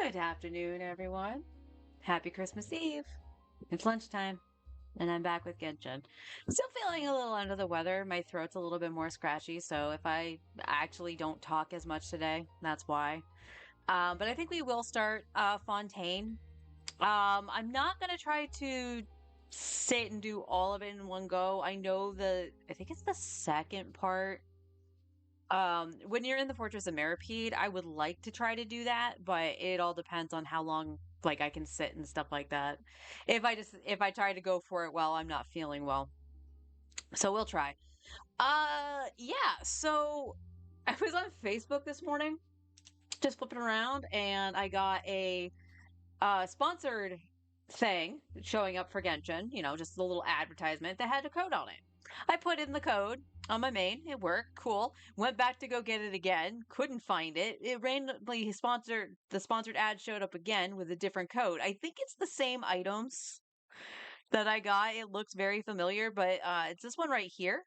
Good afternoon, everyone. Happy Christmas Eve. It's lunchtime, and I'm back with Genshin. Still feeling a little under the weather. My throat's a little bit more scratchy, so if I actually don't talk as much today, that's why. But I think we will start Fontaine. I'm not gonna try to sit and do all of it in one go. I think it's the second part. When you're in the Fortress of Meripede, I would like to try to do that, but it all depends on how long like I can sit and stuff like that. If I try to go for it while I'm not feeling well. So we'll try. Yeah, so I was on Facebook this morning just flipping around and I got a sponsored thing showing up for Genshin, just a little advertisement that had a code on it. I put in the code on my main, it worked, cool. Went back to go get it again, couldn't find it. It randomly the sponsored ad showed up again with a different code. I think it's the same items that I got. It looks very familiar, but it's this one right here.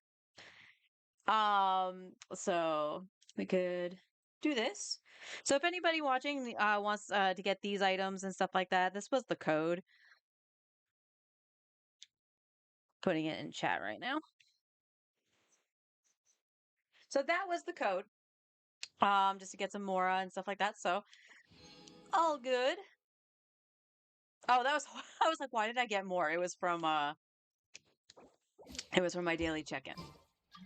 So we could do this. So if anybody watching wants to get these items and stuff like that, this was the code. Putting it in chat right now. So that was the code. Just to get some Mora and stuff like that. So all good. Oh, that was I was like, why did I get more? It was from my daily check-in.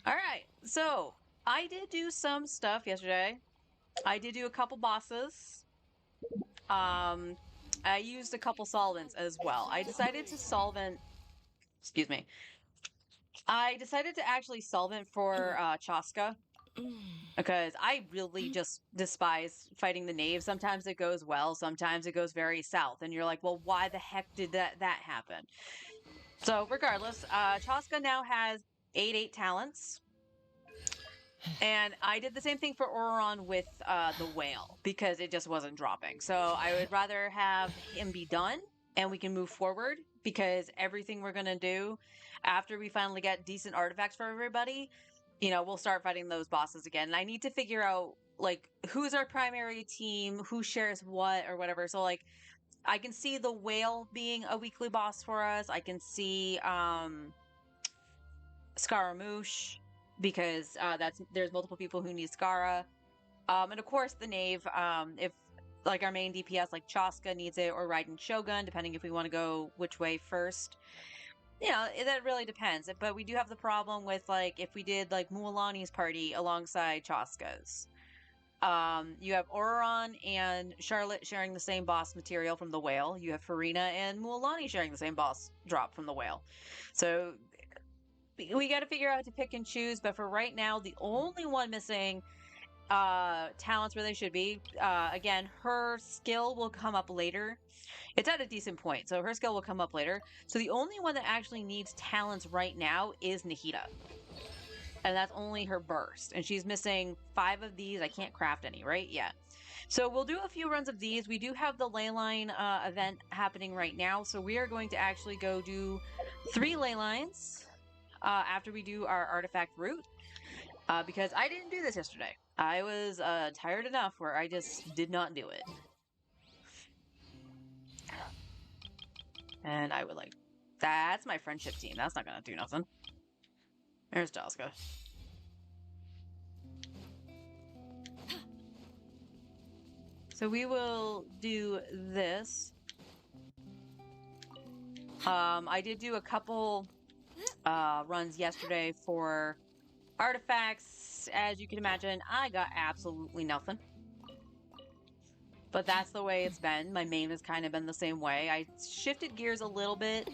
All right. So I did do some stuff yesterday. I did do a couple bosses. Um I used a couple solvents as well. Excuse me. I decided to actually solvent for Chaska because I really just despise fighting the knave. Sometimes it goes well, sometimes it goes very south, and you're like, well, why the heck did that happen? So regardless, Chaska now has 8 talents. And I did the same thing for Oron with the whale because it just wasn't dropping. So I would rather have him be done and we can move forward because everything we're going to do after we finally get decent artifacts for everybody, we'll start fighting those bosses again. And I need to figure out like who's our primary team, who shares what or whatever. So like I can see the whale being a weekly boss for us. I can see Scaramouche because there's multiple people who need Scara. And of course the Knave, if like our main DPS like Chaska needs it or Raiden Shogun, depending if we want to go which way first. That really depends. But we do have the problem with like if we did like Mualani's party alongside Chaska's. You have Auron and Charlotte sharing the same boss material from the whale. You have Farina and Mualani sharing the same boss drop from the whale. So we got to figure out how to pick and choose. But for right now, the only one missing talents where they should be. Again, her skill will come up later. It's at a decent point, so her skill will come up later. So the only one that actually needs talents right now is Nahida. And that's only her burst. And she's missing 5 of these. I can't craft any, right? Yeah. So we'll do a few runs of these. We do have the leyline event happening right now. So we are going to actually go do 3 leylines after we do our artifact route. Because I didn't do this yesterday. I was tired enough where I just did not do it. And I would like... That's my friendship team. That's not gonna do nothing. There's Jaska. So we will do this. I did do a couple runs yesterday for artifacts. As you can imagine, I got absolutely nothing. But that's the way it's been. My main has kind of been the same way. I shifted gears a little bit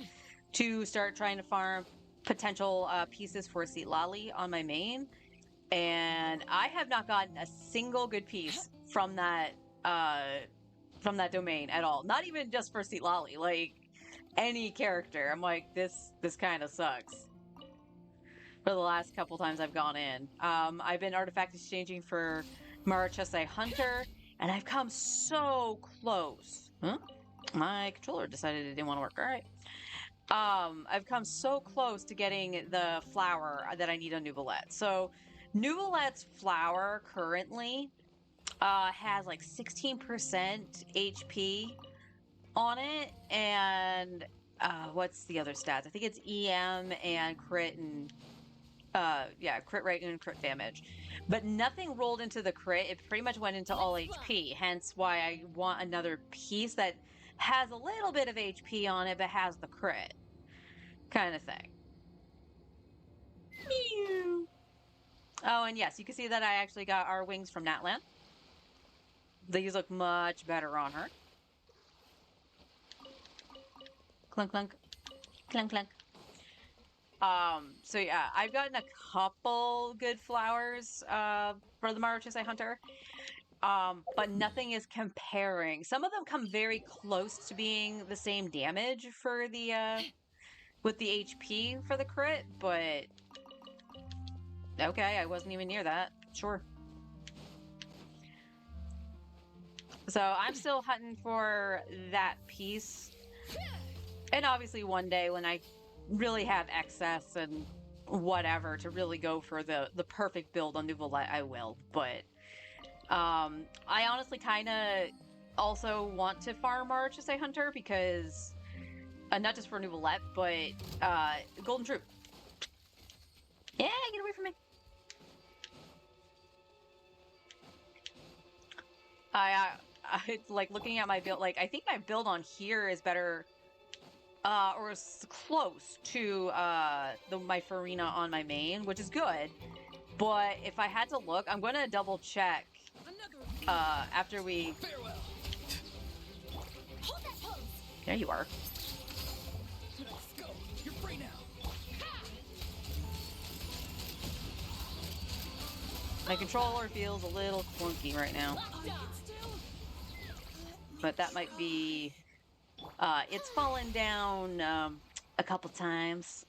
to start trying to farm potential pieces for Lali on my main. And I have not gotten a single good piece from that domain at all. Not even just for Lali, like any character. I'm like, this kind of sucks. For the last couple times I've gone in. I've been artifact exchanging for Marachese Hunter, and I've come so close. Huh? My controller decided it didn't want to work. All right. I've come so close to getting the flower that I need on Nuvolette. So Nuvolette's flower currently has like 16% HP on it, and what's the other stats? I think it's EM and crit and yeah, crit rate and crit damage. But nothing rolled into the crit. It pretty much went into all HP, hence why I want another piece that has a little bit of HP on it but has the crit kind of thing. Meow. Oh, and yes, you can see that I actually got our wings from Natlan. These look much better on her. Clunk, clunk, clunk, clunk. So yeah, I've gotten a couple good flowers for the Maruchisei Hunter. But nothing is comparing. Some of them come very close to being the same damage for the with the HP for the crit, but okay, I wasn't even near that. Sure. So I'm still hunting for that piece. And obviously one day when I really have excess and whatever to really go for the perfect build on Nouvellette, I will. But I honestly kind of also want to farm Maruchisei Hunter because not just for Nouvellette, but Golden Troop. Yeah, get away from me. It's like looking at my build. Like I think my build on here is better, or is close to my Farina on my main, which is good. But if I had to look, I'm gonna double check after we. There you are. You're free now. My controller feels a little clunky right now. But that might be... it's fallen down a couple times.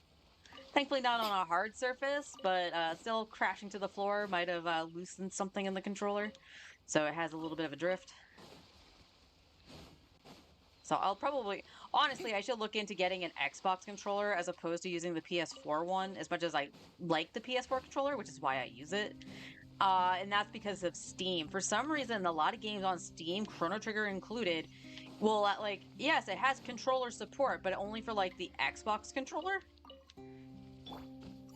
Thankfully not on a hard surface, but still crashing to the floor might have loosened something in the controller. So it has a little bit of a drift. So I'll probably... Honestly, I should look into getting an Xbox controller as opposed to using the PS4 one, as much as I like the PS4 controller, which is why I use it. And that's because of Steam. For some reason, a lot of games on Steam, Chrono Trigger included, will like, yes, it has controller support, but only for like the Xbox controller.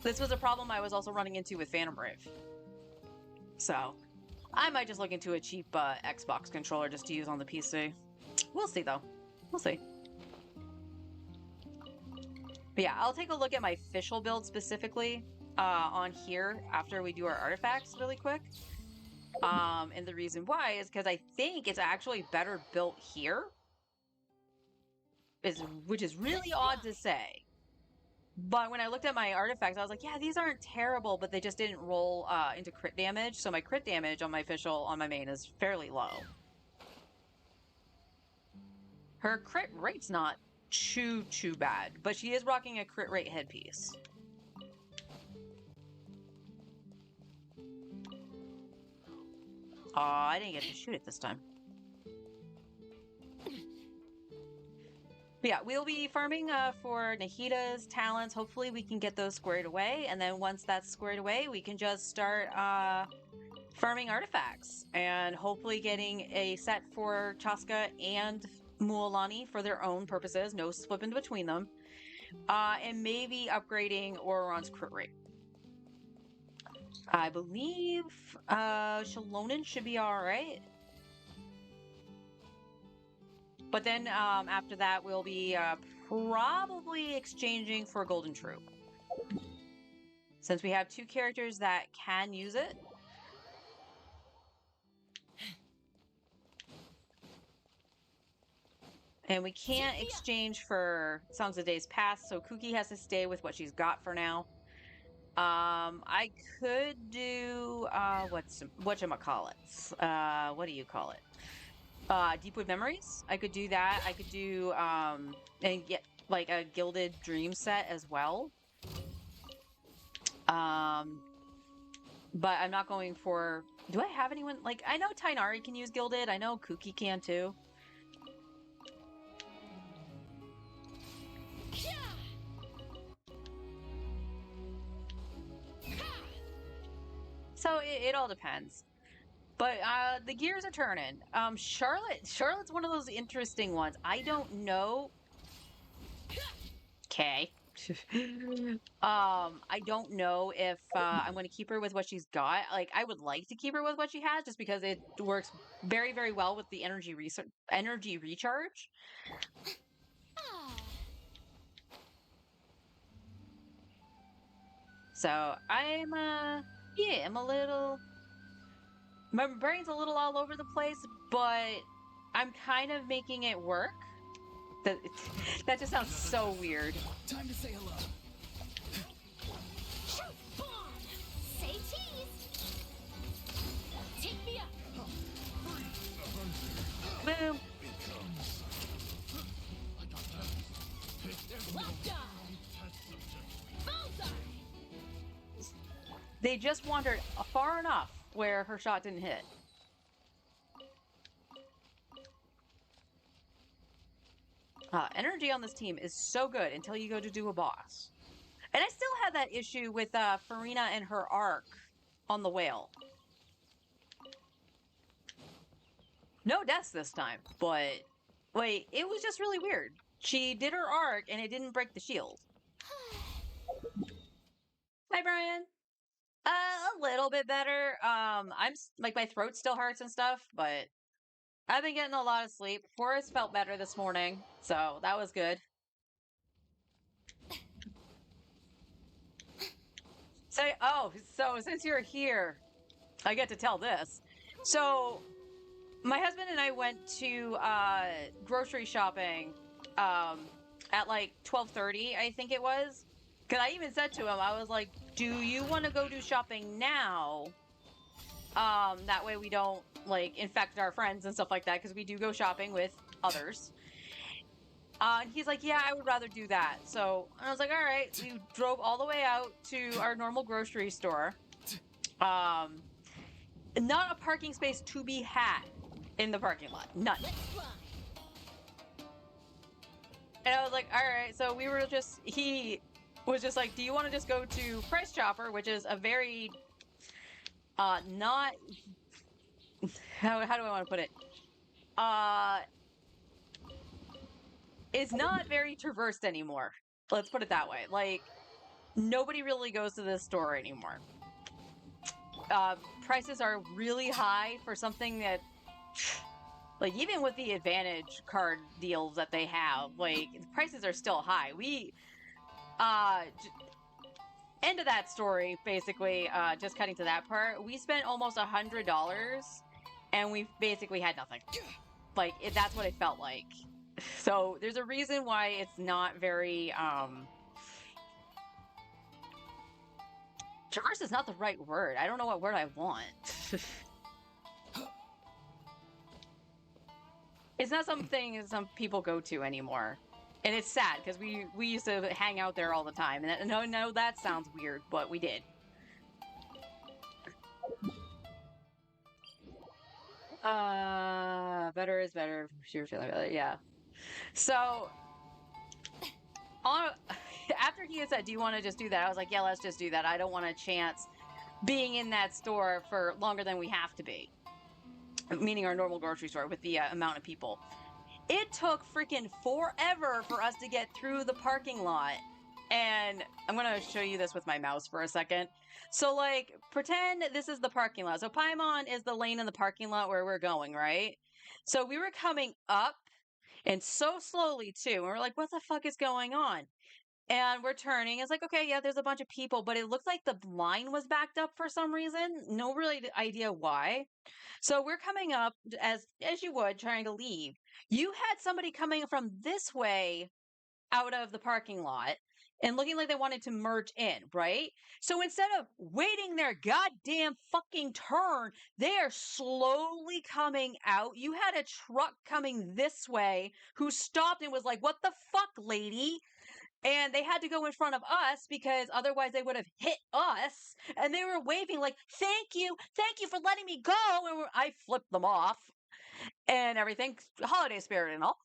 This was a problem I was also running into with Phantom Brave. So I might just look into a cheap Xbox controller just to use on the PC. We'll see though. We'll see. But yeah, I'll take a look at my official build specifically on here after we do our artifacts really quick. And the reason why is because I think it's actually better built here, which is really odd to say. But when I looked at my artifacts, I was like, yeah, these aren't terrible, but they just didn't roll into crit damage. So my crit damage on my official, on my main, is fairly low. Her crit rate's not too bad, but she is rocking a crit rate headpiece. Aw, I didn't get to shoot it this time. But yeah, we'll be farming for Nahida's talents. Hopefully we can get those squared away. And then once that's squared away, we can just start farming artifacts. And hopefully getting a set for Chaska and Mualani for their own purposes. No slipping between them. And maybe upgrading Auron's crit rate. I believe Shalonen should be alright. But then after that, we'll be probably exchanging for Golden Troop. Since we have two characters that can use it. And we can't exchange for Songs of Days Past, so Kuki has to stay with what she's got for now. I could do whatchamacallits. What do you call it? Deepwood Memories. I could do that. I could do and get like a Gilded Dream set as well. But I'm not going for... Do I have anyone? Like, I know Tainari can use Gilded. I know Kuki can too. So it all depends. But the gears are turning. Charlotte's one of those interesting ones. I don't know. Okay. I don't know if I'm going to keep her with what she's got. Like, I would like to keep her with what she has, just because it works very, very well with the energy recharge. So yeah, I'm a little. My brain's a little all over the place, but I'm kind of making it work. That that just sounds so weird. Time to say hello. Say cheese. Take me up. Boom. Lockdown. Bullseye. They just wandered far enough where her shot didn't hit. Energy on this team is so good until you go to do a boss. And I still have that issue with Farina and her arc on the whale. No deaths this time, but wait, it was just really weird. She did her arc and it didn't break the shield. Hi, Brian. A little bit better. Like my throat still hurts and stuff, but I've been getting a lot of sleep. Forrest felt better this morning, so that was good. So since you're here, I get to tell this. So my husband and I went to grocery shopping at like 12:30, I think it was. Cause I even said to him, I was like, "Do you want to go do shopping now? That way we don't like infect our friends and stuff like that, because we do go shopping with others." And he's like, "Yeah, I would rather do that." So I was like, "All right." We drove all the way out to our normal grocery store. Um, Not a parking space to be had in the parking lot. None. Let's fly. And I was like, all right. So he was just like, do you want to just go to Price Chopper, which is a very, not, how do I want to put it? It's not very traversed anymore. Let's put it that way. Like, nobody really goes to this store anymore. Prices are really high for something that, like, even with the Advantage card deals that they have, like, the prices are still high. End of that story, basically, just cutting to that part, we spent almost $100 and we basically had nothing. Like, that's what it felt like. So there's a reason why it's not very, traverse is not the right word. I don't know what word I want. It's not something some people go to anymore. And it's sad because we used to hang out there all the time. And no, that sounds weird, but we did. Better is better. You're feeling better, yeah. So, on after he had said, "Do you want to just do that?" I was like, "Yeah, let's just do that. I don't want a chance being in that store for longer than we have to be." Meaning our normal grocery store with the amount of people. It took freaking forever for us to get through the parking lot. And I'm going to show you this with my mouse for a second. So, like, pretend this is the parking lot. So, Paimon is the lane in the parking lot where we're going, right? So, we were coming up and so slowly, too. And we're like, what the fuck is going on? And we're turning. It's like, okay, yeah, there's a bunch of people, but it looked like the line was backed up for some reason. No really idea why. So we're coming up as you would, trying to leave. You had somebody coming from this way out of the parking lot and looking like they wanted to merge in, right? So instead of waiting their goddamn fucking turn, they are slowly coming out. You had a truck coming this way who stopped and was like, "What the fuck, lady?" And they had to go in front of us because otherwise they would have hit us. And they were waving like, thank you for letting me go." And I flipped them off and everything, holiday spirit and all.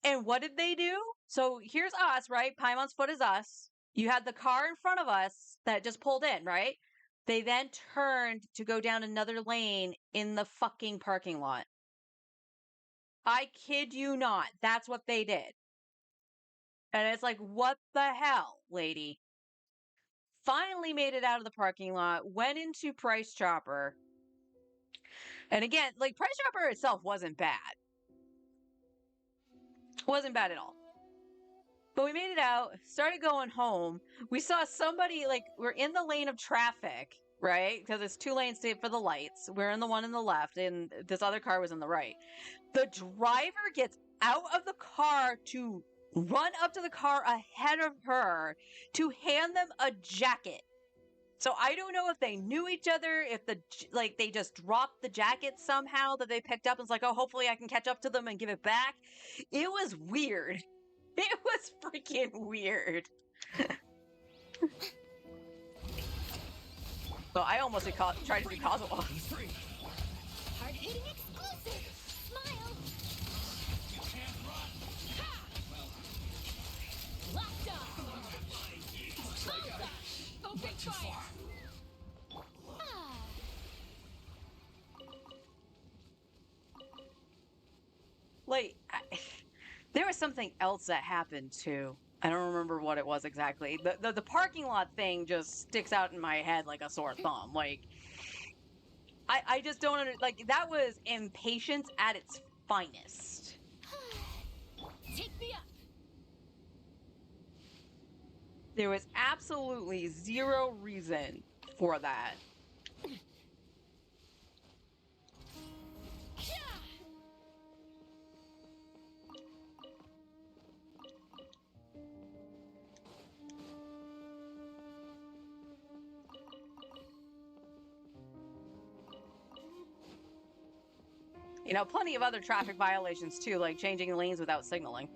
And what did they do? So here's us, right? Paimon's foot is us. You had the car in front of us that just pulled in, right? They then turned to go down another lane in the fucking parking lot. I kid you not. That's what they did. And it's like, what the hell, lady? Finally made it out of the parking lot, went into Price Chopper. And again, like, Price Chopper itself wasn't bad. Wasn't bad at all. But we made it out, started going home. We saw somebody, like, we're in the lane of traffic, right? Because it's 2 lanes for the lights. We're in the one in the left, and this other car was in the right. The driver gets out of the car to run up to the car ahead of her to hand them a jacket. So I don't know if they knew each other, if they just dropped the jacket somehow that they picked up and was like, oh, hopefully I can catch up to them and give it back. It was weird. It was freaking weird. So I almost tried to do Kazuha. Hard-hitting exclusive. Smile. You can't run. Ha! Locked on. Bullseye. Open fire. Like, there was something else that happened too. I don't remember what it was exactly. The parking lot thing just sticks out in my head like a sore thumb. Like, I just don't like, that was impatience at its finest. Take me up. There was absolutely zero reason for that. You know, plenty of other traffic violations too, like changing lanes without signaling.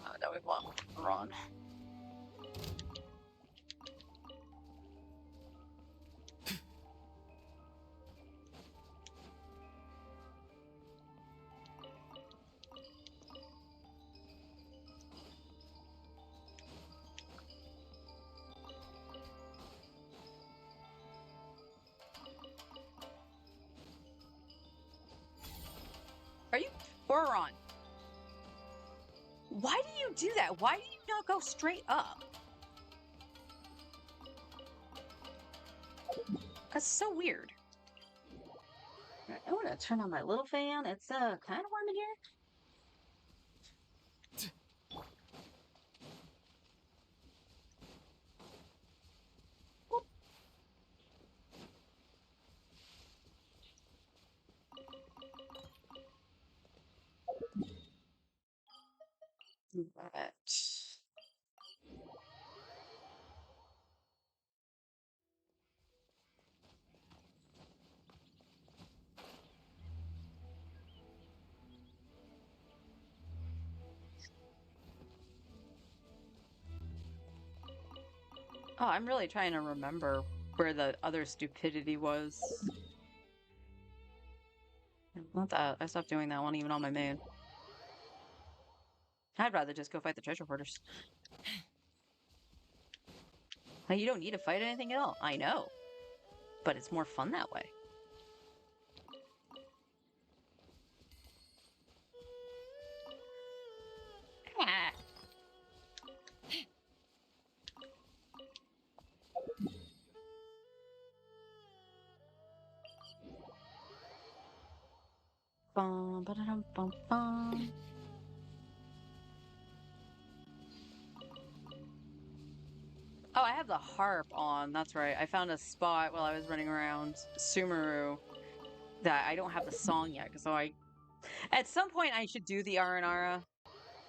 Oh, no, we won't run. Are you Boron? Why do you do that? Why do you not go straight up? That's so weird. I want to turn on my little fan. It's kind of warm in here. But oh, I'm really trying to remember where the other stupidity was. Not that. I stopped doing that one even on my main. I'd rather just go fight the treasure hoarders. Like, you don't need to fight anything at all. I know. But it's more fun that way. Ah. Bum, ba-da-dum, bum, bum. Oh, I have the harp on. That's right. I found a spot while I was running around Sumeru that I don't have the song yet. So at some point, I should do the Aranara.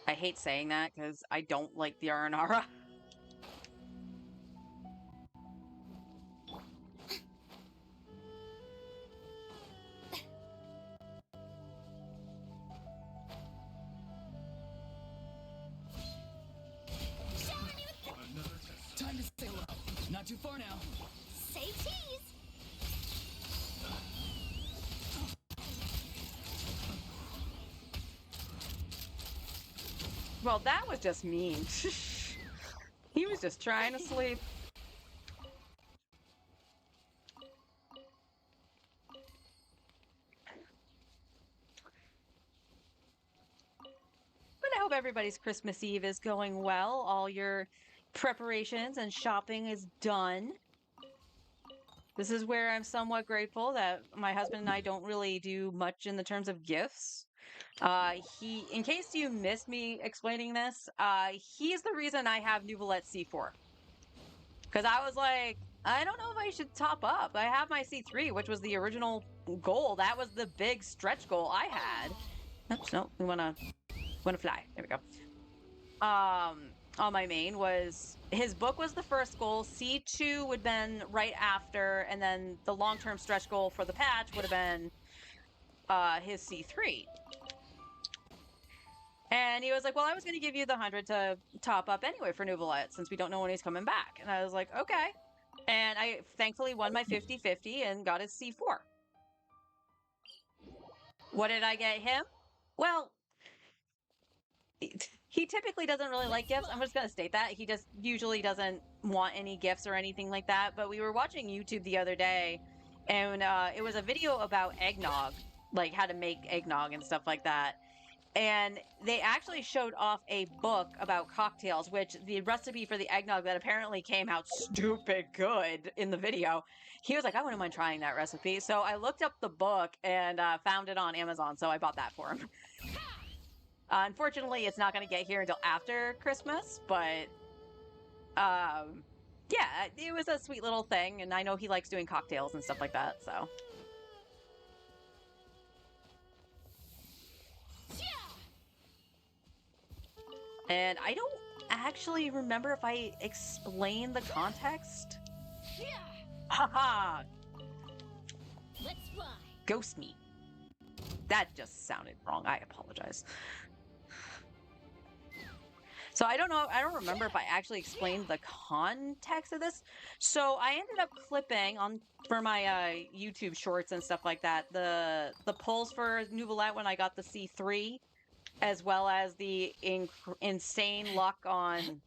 I hate saying that because I don't like the Aranara. Time to say hello. Not too far now. Say cheese. Well, that was just mean. He was just trying to sleep. But I hope everybody's Christmas Eve is going well. All your preparations and shopping is done. This is where I'm somewhat grateful that my husband and I don't really do much in the terms of gifts. In case you missed me explaining this, he's the reason I have Nuvolette C4. Because I was like, I don't know if I should top up. I have my C3, which was the original goal. That was the big stretch goal I had. Oops, no, we wanna fly. There we go. On my main was his book was the first goal. C2 would have been right after, and then the long-term stretch goal for the patch would have been his C3. And he was like, well, I was going to give you the 100 to top up anyway for Nuvolette since we don't know when he's coming back. And I was like, okay. And I thankfully won my 50-50 and got his C4. What did I get him? Well, he typically doesn't really like gifts. I'm just going to state that. He just usually doesn't want any gifts or anything like that. But we were watching YouTube the other day, and it was a video about eggnog, like how to make eggnog and stuff like that. And they actually showed off a book about cocktails, which the recipe for the eggnog that apparently came out stupid good in the video. He was like, I wouldn't mind trying that recipe. So I looked up the book and found it on Amazon. So I bought that for him. Unfortunately, it's not going to get here until after Christmas, but yeah, it was a sweet little thing. And I know he likes doing cocktails and stuff like that. So. And I don't actually remember if I explained the context. Haha! Let's fly. Ghost me. That just sounded wrong. I apologize. So I don't know. I don't remember if I actually explained the context of this. So I ended up clipping on for my YouTube shorts and stuff like that the polls for Nuvolette when I got the C3, as well as the insane luck on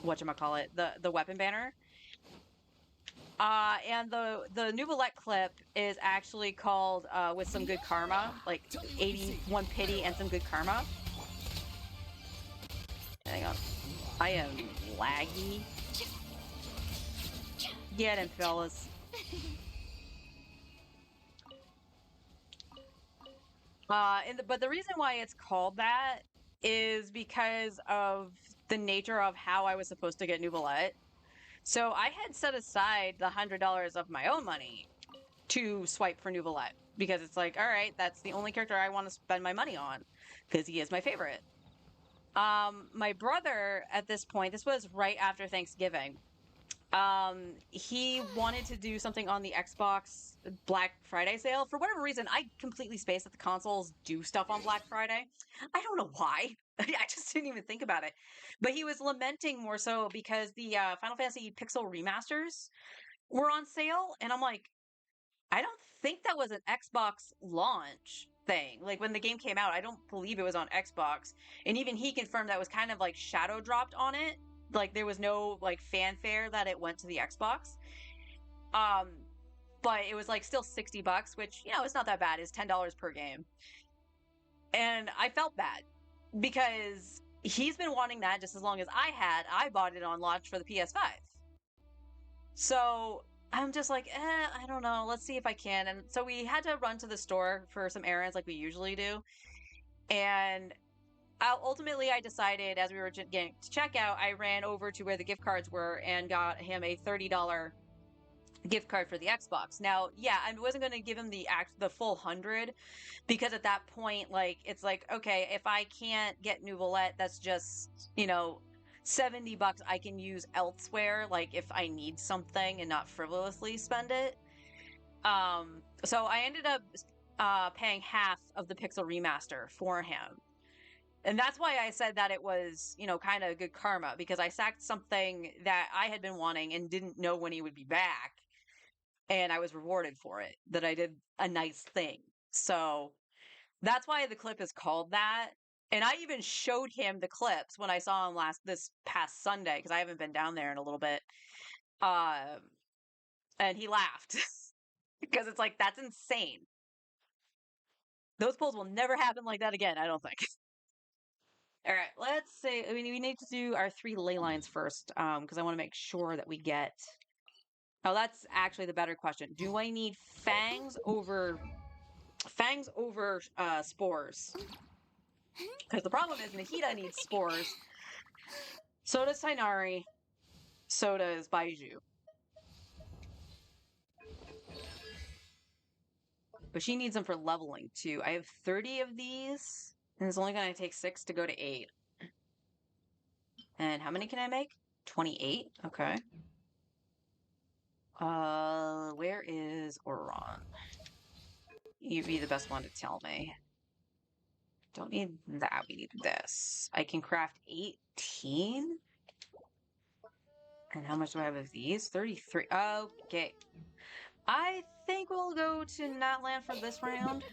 whatchamacallit, the weapon banner. And the Nuvolette clip is actually called with some good karma, like 81 pity and some good karma. Hang on. I am laggy. Get him, fellas. But the reason why it's called that is because of the nature of how I was supposed to get Nuvolette. So I had set aside the $100 of my own money to swipe for Nuvolette because it's like, all right, that's the only character I want to spend my money on because he is my favorite. My brother at this point, this was right after Thanksgiving. He wanted to do something on the Xbox Black Friday sale. For whatever reason, I completely spaced that the consoles do stuff on Black Friday. I don't know why. I just didn't even think about it. But he was lamenting more so because the Final Fantasy Pixel remasters were on sale. And I'm like, I don't think that was an Xbox launch thing. Like when the game came out, I don't believe it was on Xbox. And even he confirmed that was kind of like shadow dropped on it. Like there was no like fanfare that it went to the Xbox. Um, but it was like still $60, which it's not that bad. It's $10 per game. And I felt bad because he's been wanting that just as long as I had. I bought it on launch for the PS5. So I'm just like, I don't know. Let's see if I can. And so we had to run to the store for some errands like we usually do. And ultimately, I decided as we were getting to checkout, I ran over to where the gift cards were and got him a $30 gift card for the Xbox. Now, yeah, I wasn't going to give him the full 100 because at that point, like, it's like, okay, if I can't get Nuvolette, that's just, $70 I can use elsewhere, like if I need something and not frivolously spend it. So I ended up paying half of the Pixel remaster for him. And that's why I said that it was, kind of good karma because I sacked something that I had been wanting and didn't know when he would be back. And I was rewarded for it, that I did a nice thing. So that's why the clip is called that. And I even showed him the clips when I saw him this past Sunday because I haven't been down there in a little bit. And he laughed because it's like that's insane. Those pulls will never happen like that again. I don't think. All right, let's say we need to do our 3 ley lines first, because I want to make sure that we get. Oh, that's actually the better question. Do I need fangs over spores? Because the problem is Nahida needs spores. So does Tainari. So does Baiju. But she needs them for leveling too. I have 30 of these, and it's only going to take 6 to go to 8. And how many can I make? 28? Okay. Where is Oron? You'd be the best one to tell me. Don't need that, we need this. I can craft 18? And how much do I have of these? 33. Okay. I think we'll go to not land for this round.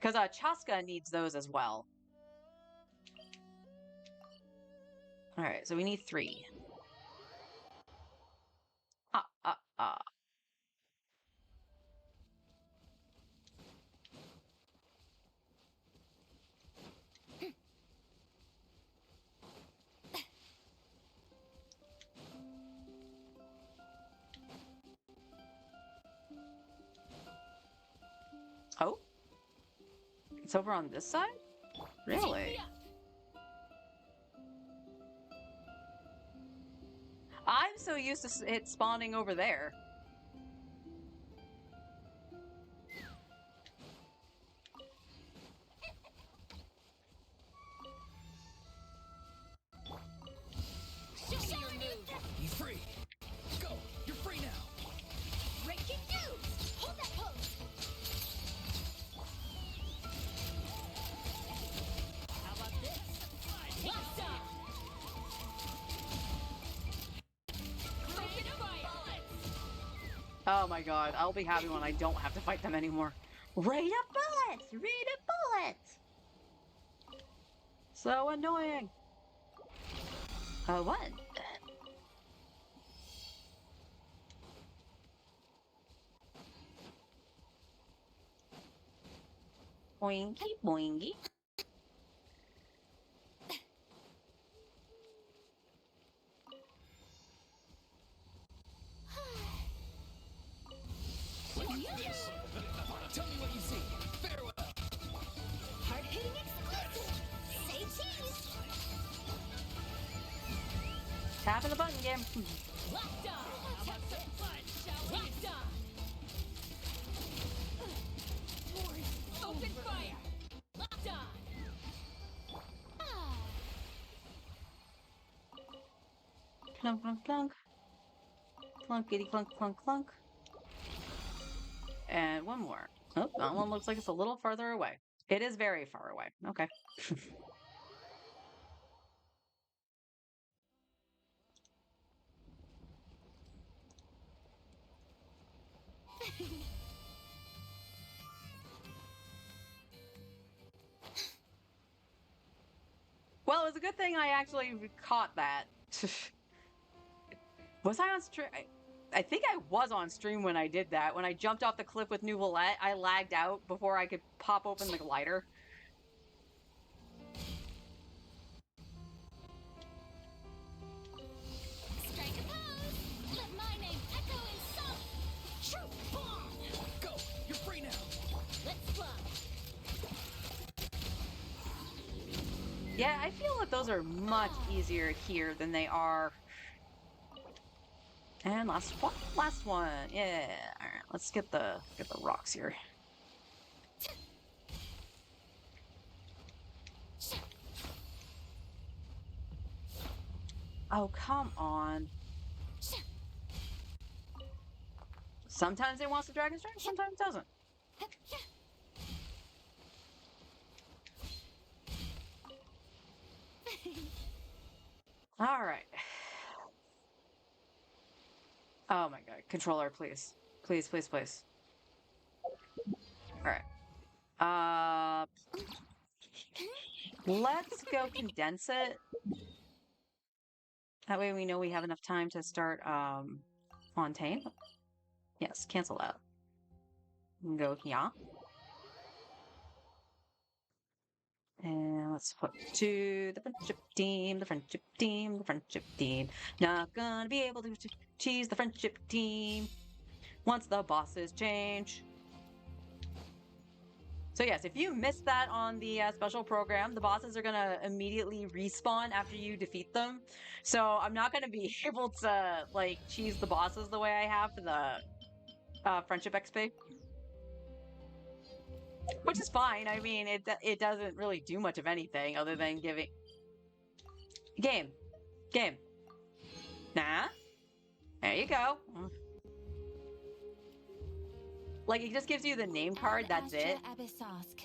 Because Chaska needs those as well. Alright, so we need 3. Ah, ah, ah. Oh? It's over on this side? Really? I'm so used to it spawning over there. Show me your move. He's free. Go. You're free now. Breaking news. Hold that pose. How about this? Blast off. Open fire. Oh my god, I'll be happy when I don't have to fight them anymore. Rate a bullet! Rate a bullet! So annoying. What? Boingy, boingy. Tell me what you see. Farewell. Hard-hitting exclusive. Say cheese. Tapping the button again. Locked on. How about some fun, shall we? Locked on. Open fire. Locked on. Ah. Clunk, clunk, clunk. Clunkity, clunk, clunk, clunk. And one more. Oh, that one looks like it's a little farther away. It is very far away. Okay. Well, it was a good thing I actually caught that. Was I on stream? I think I was on stream when I did that. When I jumped off the cliff with Nouvelette, I lagged out before I could pop open the glider. Strike a pose. Let my name echo in song. True bomb. Go. You're free now. Let's fly. Yeah, I feel that those are much easier here than they are. And last one. Last one. Yeah. All right. Let's get the rocks here. Oh, come on. Sometimes it wants the dragon strike, sometimes it doesn't. All right. Oh my god. Controller, please. Please, please, please. All right. Uh, let's go condense it. That way we know we have enough time to start Fontaine. Yes, cancel that. Go here. And let's flip to the friendship team, the friendship team, the friendship team. Not gonna be able to cheese the friendship team once the bosses change. So yes, if you missed that on the special program, the bosses are gonna immediately respawn after you defeat them. So I'm not gonna be able to like cheese the bosses the way I have for the friendship XP, which is fine. I mean, it doesn't really do much of anything other than giving game. Nah, there you go. Like it just gives you the name card. That's Astra it. Abyssosque.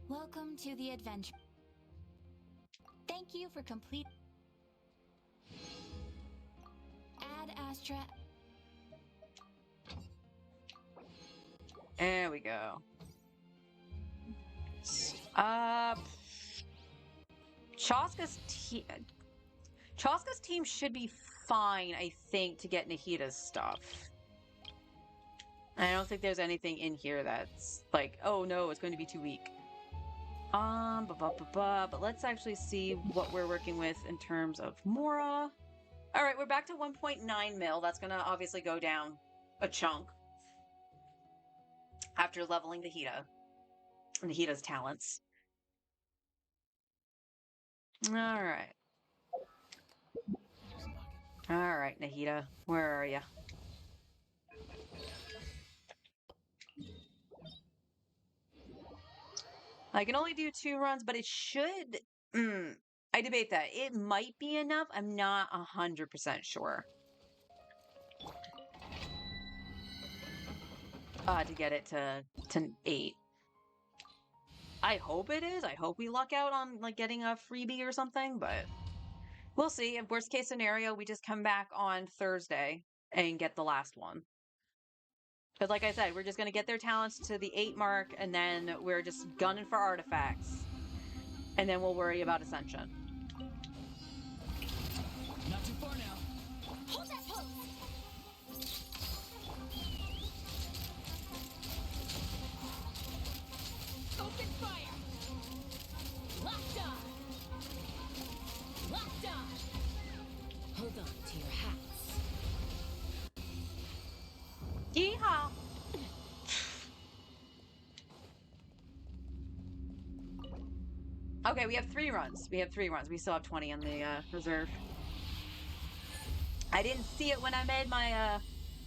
Welcome to the adventure. Thank you for complete. Ad Astra. There we go. Uh, Chaska's team. Chaska's team should be fine, I think, to get Nahita's stuff. I don't think there's anything in here that's like, oh no, it's going to be too weak. But let's actually see what we're working with in terms of Mora. All right, we're back to 1.9 mil. That's going to obviously go down a chunk after leveling Nahita's talents. All right. All right, Nahita, where are you? I can only do 2 runs, but it should. I debate that. It might be enough. I'm not 100% sure. To get it to 8. I hope it is. I hope we luck out on like getting a freebie or something, but we'll see. In worst case scenario, we just come back on Thursday and get the last one. Because like I said, we're just going to get their talents to the 8 mark, and then we're just gunning for artifacts. And then we'll worry about Ascension. Not too far now. Hold that pose. Open fire. Locked on. Locked on. Hold on to your hats. Yeehaw! Okay, we have 3 runs. We still have 20 on the reserve. I didn't see it when I made my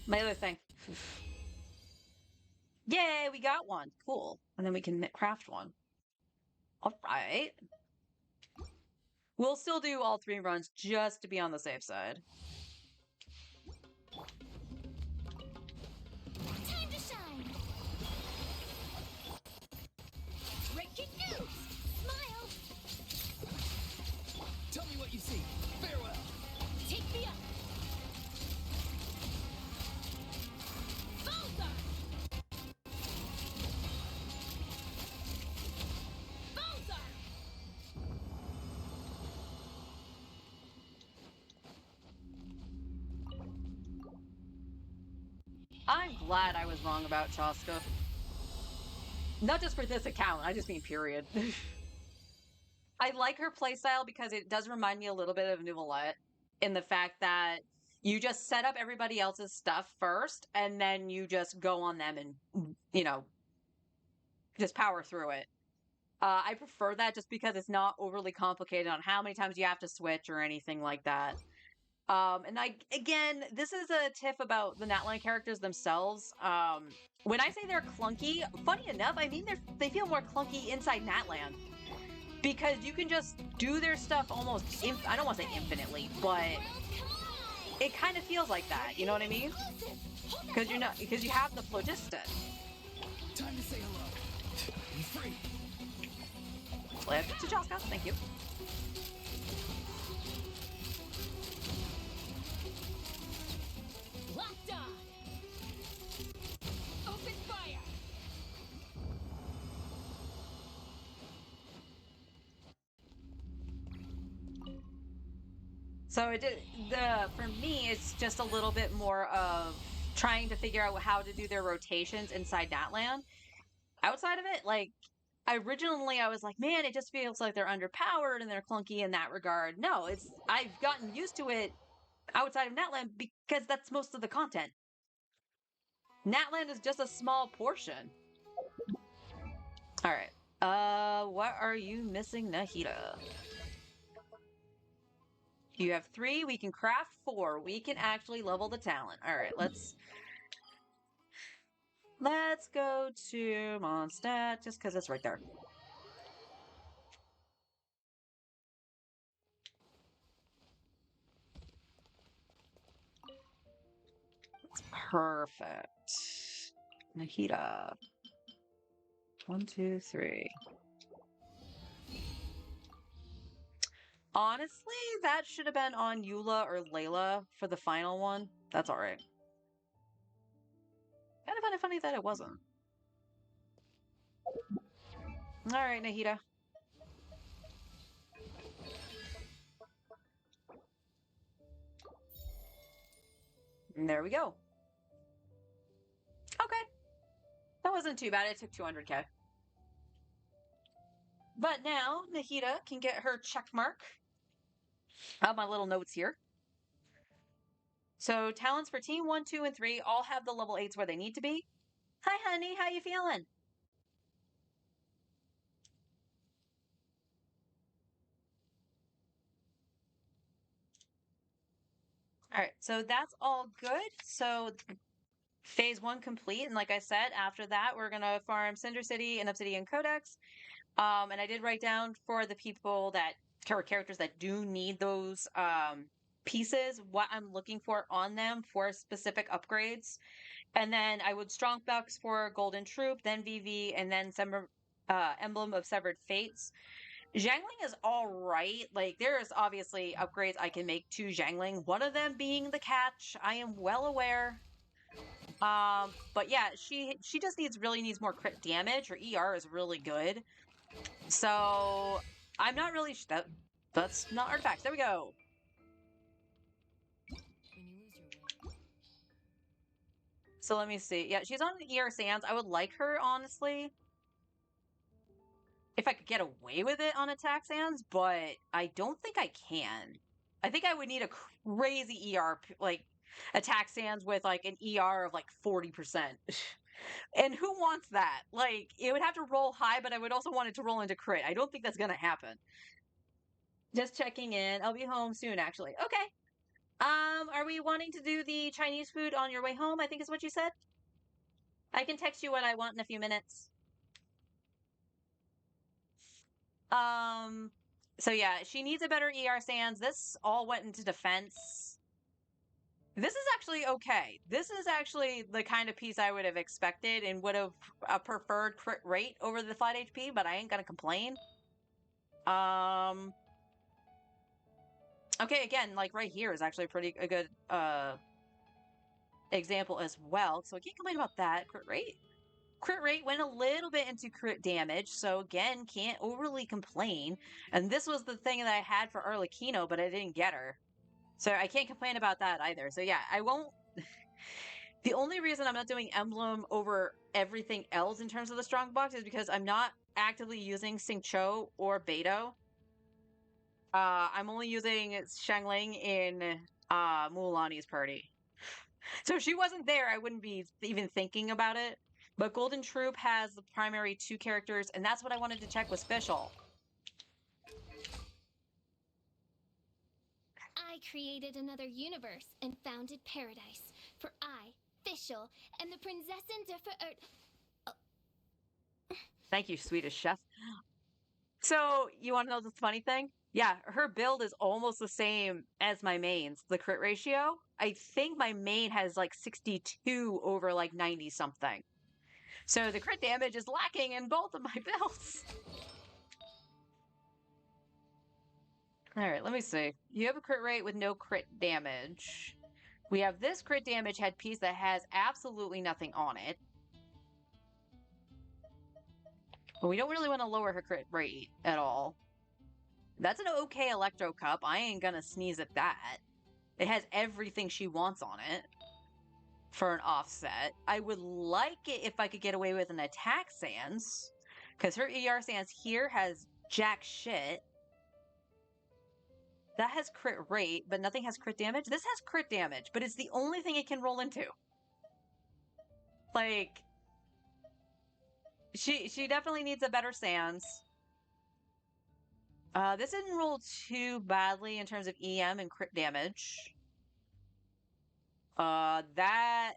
my other thing. Yay, we got one. Cool. And then we can craft one. All right. We'll still do all 3 runs just to be on the safe side. Time to shine. Breaking news. Smile. Tell me what you see. Farewell. Take me up. Bullseye. Bullseye. I'm glad I was wrong about Chaska. Not just for this account, I just mean period. I like her playstyle because it does remind me a little bit of Nouvellette in the fact that you just set up everybody else's stuff first and then you just go on them and, you know, just power through it. I prefer that just because it's not overly complicated on how many times you have to switch or anything like that. And again, this is a tiff about the Natline characters themselves. When I say they're clunky, funny enough, I mean they feel more clunky inside Natland. Because you can just do their stuff almost, I don't want to say infinitely, but it kind of feels like that. You know what I mean? Because you have the phlogiston. Time to say hello. I'm free. Flip to Chaska, thank you. Locked on. Open fire. So it did the for me, it's just a little bit more of trying to figure out how to do their rotations inside Natlan. Outside of it, like originally I was like, man, it just feels like they're underpowered and they're clunky in that regard. No, it's I've gotten used to it outside of Natlan because that's most of the content. Natlan is just a small portion. All right. What are you missing, Nahida? You have 3. We can craft 4. We can actually level the talent. All right, let's go to Mondstadt just because it's right there. Perfect. Nahida. 1, 2, 3. Honestly, that should have been on Eula or Layla for the final one. That's all right. Kind of funny that it wasn't. All right, Nahida. And there we go. Okay. That wasn't too bad. It took 200k. But now Nahida can get her check mark. I have my little notes here. So talents for team 1, 2, and 3 all have the level 8s where they need to be. Hi, honey. How you feeling? All right. So that's all good. So phase 1 complete. And like I said, after that, we're going to farm Cinder City and Obsidian Codex. And I did write down for the people that characters that do need those pieces what I'm looking for on them for specific upgrades. And then I would strong box for Golden Troop, then VV, and then Emblem of Severed Fates. Zhangling is all right. Like there's obviously upgrades I can make to Zhangling. One of them being the catch. I am well aware. But yeah, she just really needs more crit damage. Her ER is really good. So I'm not really that's not artifacts. There we go. When you lose your way. So let me see. Yeah, she's on ER Sands. I would like her honestly if I could get away with it on attack Sands, but I don't think I can. I think I would need a crazy ER like attack Sands with like an ER of like 40%. And who wants that? Like it would have to roll high, but I would also want it to roll into crit. I don't think that's gonna happen. Just checking in. I'll be home soon, actually. Okay. Are we wanting to do the Chinese food on your way home? I think is what you said. I can text you what I want in a few minutes. Um, so yeah, she needs a better ER Sands. This all went into defense. This is actually okay. This is actually the kind of piece I would have expected and would have preferred crit rate over the flat HP, but I ain't gonna complain. Um, okay, again, like right here is actually a good example as well. So I can't complain about that. Crit rate. Crit rate went a little bit into crit damage, so again, can't overly complain. And this was the thing that I had for Arlecchino, but I didn't get her. So I can't complain about that either. So yeah, I won't. The only reason I'm not doing Emblem over everything else in terms of the strong box is because I'm not actively using Xingqiu or Beidou. I'm only using Shangling in Mulaney's party. So if she wasn't there, I wouldn't be even thinking about it. But Golden Troop has the primary 2 characters, and that's what I wanted to check was Fischl. I created another universe and founded paradise. For I, Fischl, and the Prinzessin de Thank you, Swedish chef. So you want to know the funny thing? Yeah, her build is almost the same as my main's, the crit ratio. I think my main has like 62 over like 90 something. So the crit damage is lacking in both of my builds. All right, let me see. You have a crit rate with no crit damage. We have this crit damage headpiece that has absolutely nothing on it. But we don't really want to lower her crit rate at all. That's an okay Electro Cup. I ain't gonna sneeze at that. It has everything she wants on it for an offset. I would like it if I could get away with an attack Sans, because her ER Sans here has jack shit. That has crit rate, but nothing has crit damage. This has crit damage, but it's the only thing it can roll into. Like, she definitely needs a better Sans. This didn't roll too badly in terms of EM and crit damage. That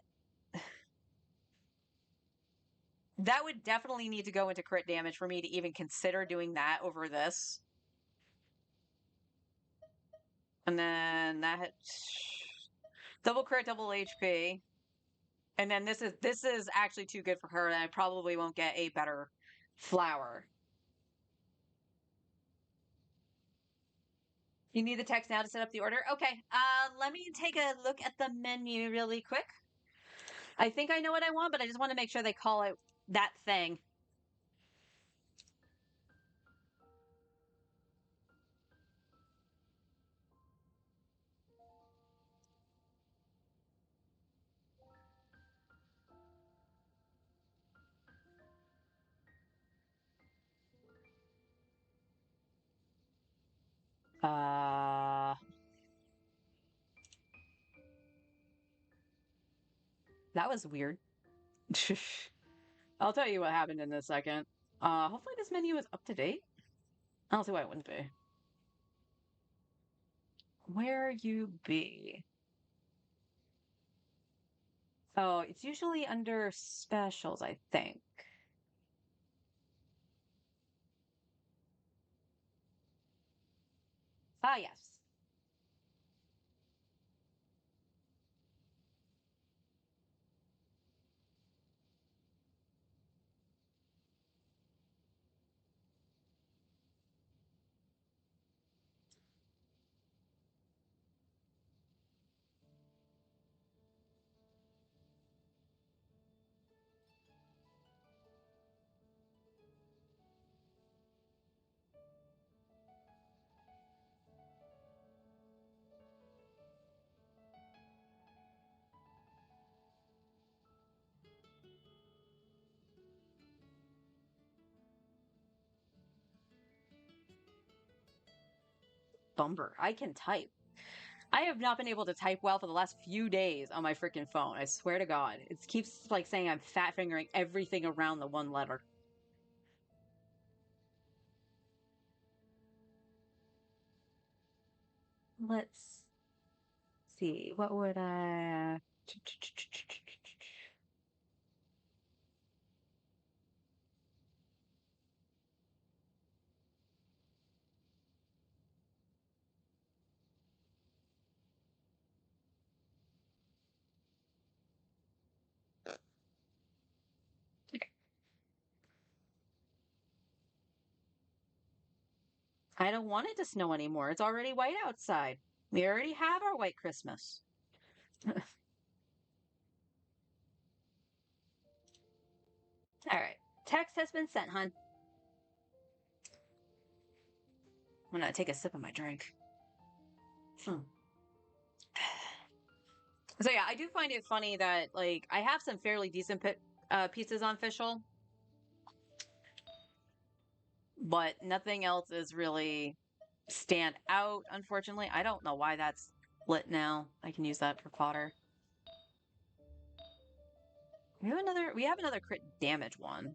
that would definitely need to go into crit damage for me to even consider doing that over this. And then that hit double crit, double HP. And then this is actually too good for her, and I probably won't get a better flower. You need the text now to set up the order? Okay. Let me take a look at the menu really quick. I think I know what I want, but I just want to make sure they call it that thing. Uh, that was weird. I'll tell you what happened in a second. Hopefully this menu is up to date. I don't see why it wouldn't be. Where you be? Oh, it's usually under specials, I think. Ah, yes. Bumper. I can type. I have not been able to type well for the last few days on my freaking phone. I swear to God. It keeps like saying I'm fat fingering everything around the one letter. Let's see. What would I I don't want it to snow anymore. It's already white outside. We already have our white Christmas. All right. Text has been sent, hun. I'm gonna take a sip of my drink. Hmm. So yeah, I do find it funny that like I have some fairly decent pieces on Fischl, but nothing else is really stand out. Unfortunately, I don't know why that's lit now. I can use that for fodder. We have another. We have another crit damage one.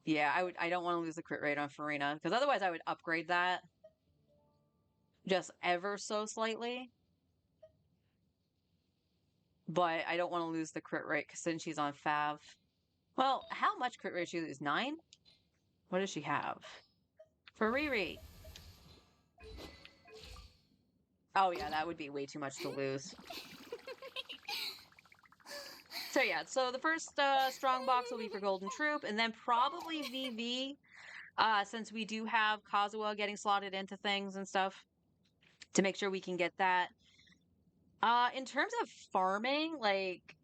Yeah, I would. I don't want to lose the crit rate on Farina because otherwise I would upgrade that just ever so slightly. But I don't want to lose the crit rate because since she's on Fav. Well, how much crit rate she lose? 9? What does she have? For Riri. Oh yeah, that would be way too much to lose. So yeah, so the first strong box will be for Golden Troop, and then probably VV, since we do have Kazuha getting slotted into things and stuff to make sure we can get that. In terms of farming, like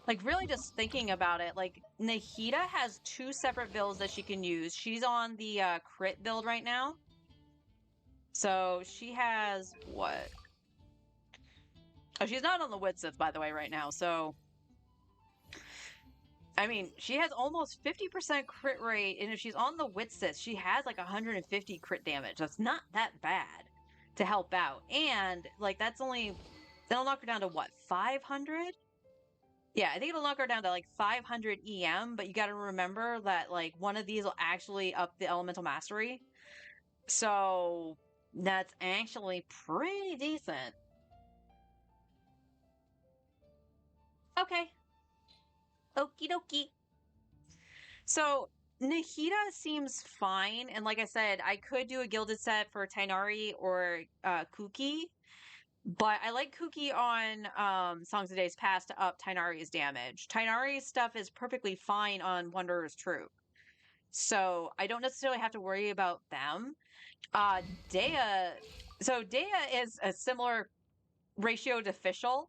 Like, really just thinking about it, like, Nahida has 2 separate builds that she can use. She's on the crit build right now. So she has what? Oh, she's not on the Witsith, by the way, right now. So, I mean, she has almost 50% crit rate, and if she's on the Witsith, she has like 150 crit damage. That's not that bad to help out. And, like, that'll knock her down to what, 500? Yeah, I think it'll knock her down to like 500 EM, but you got to remember that like one of these will actually up the elemental mastery. So that's actually pretty decent. Okay. Okie dokie. So Nahida seems fine. And like I said, I could do a gilded set for Tainari or Kuki. But I like Kuki on Songs of Days Past to up Tainari's damage. Tainari's stuff is perfectly fine on Wanderer's Troop. So I don't necessarily have to worry about them. Dea, so Dea is a similar ratio to Fischl.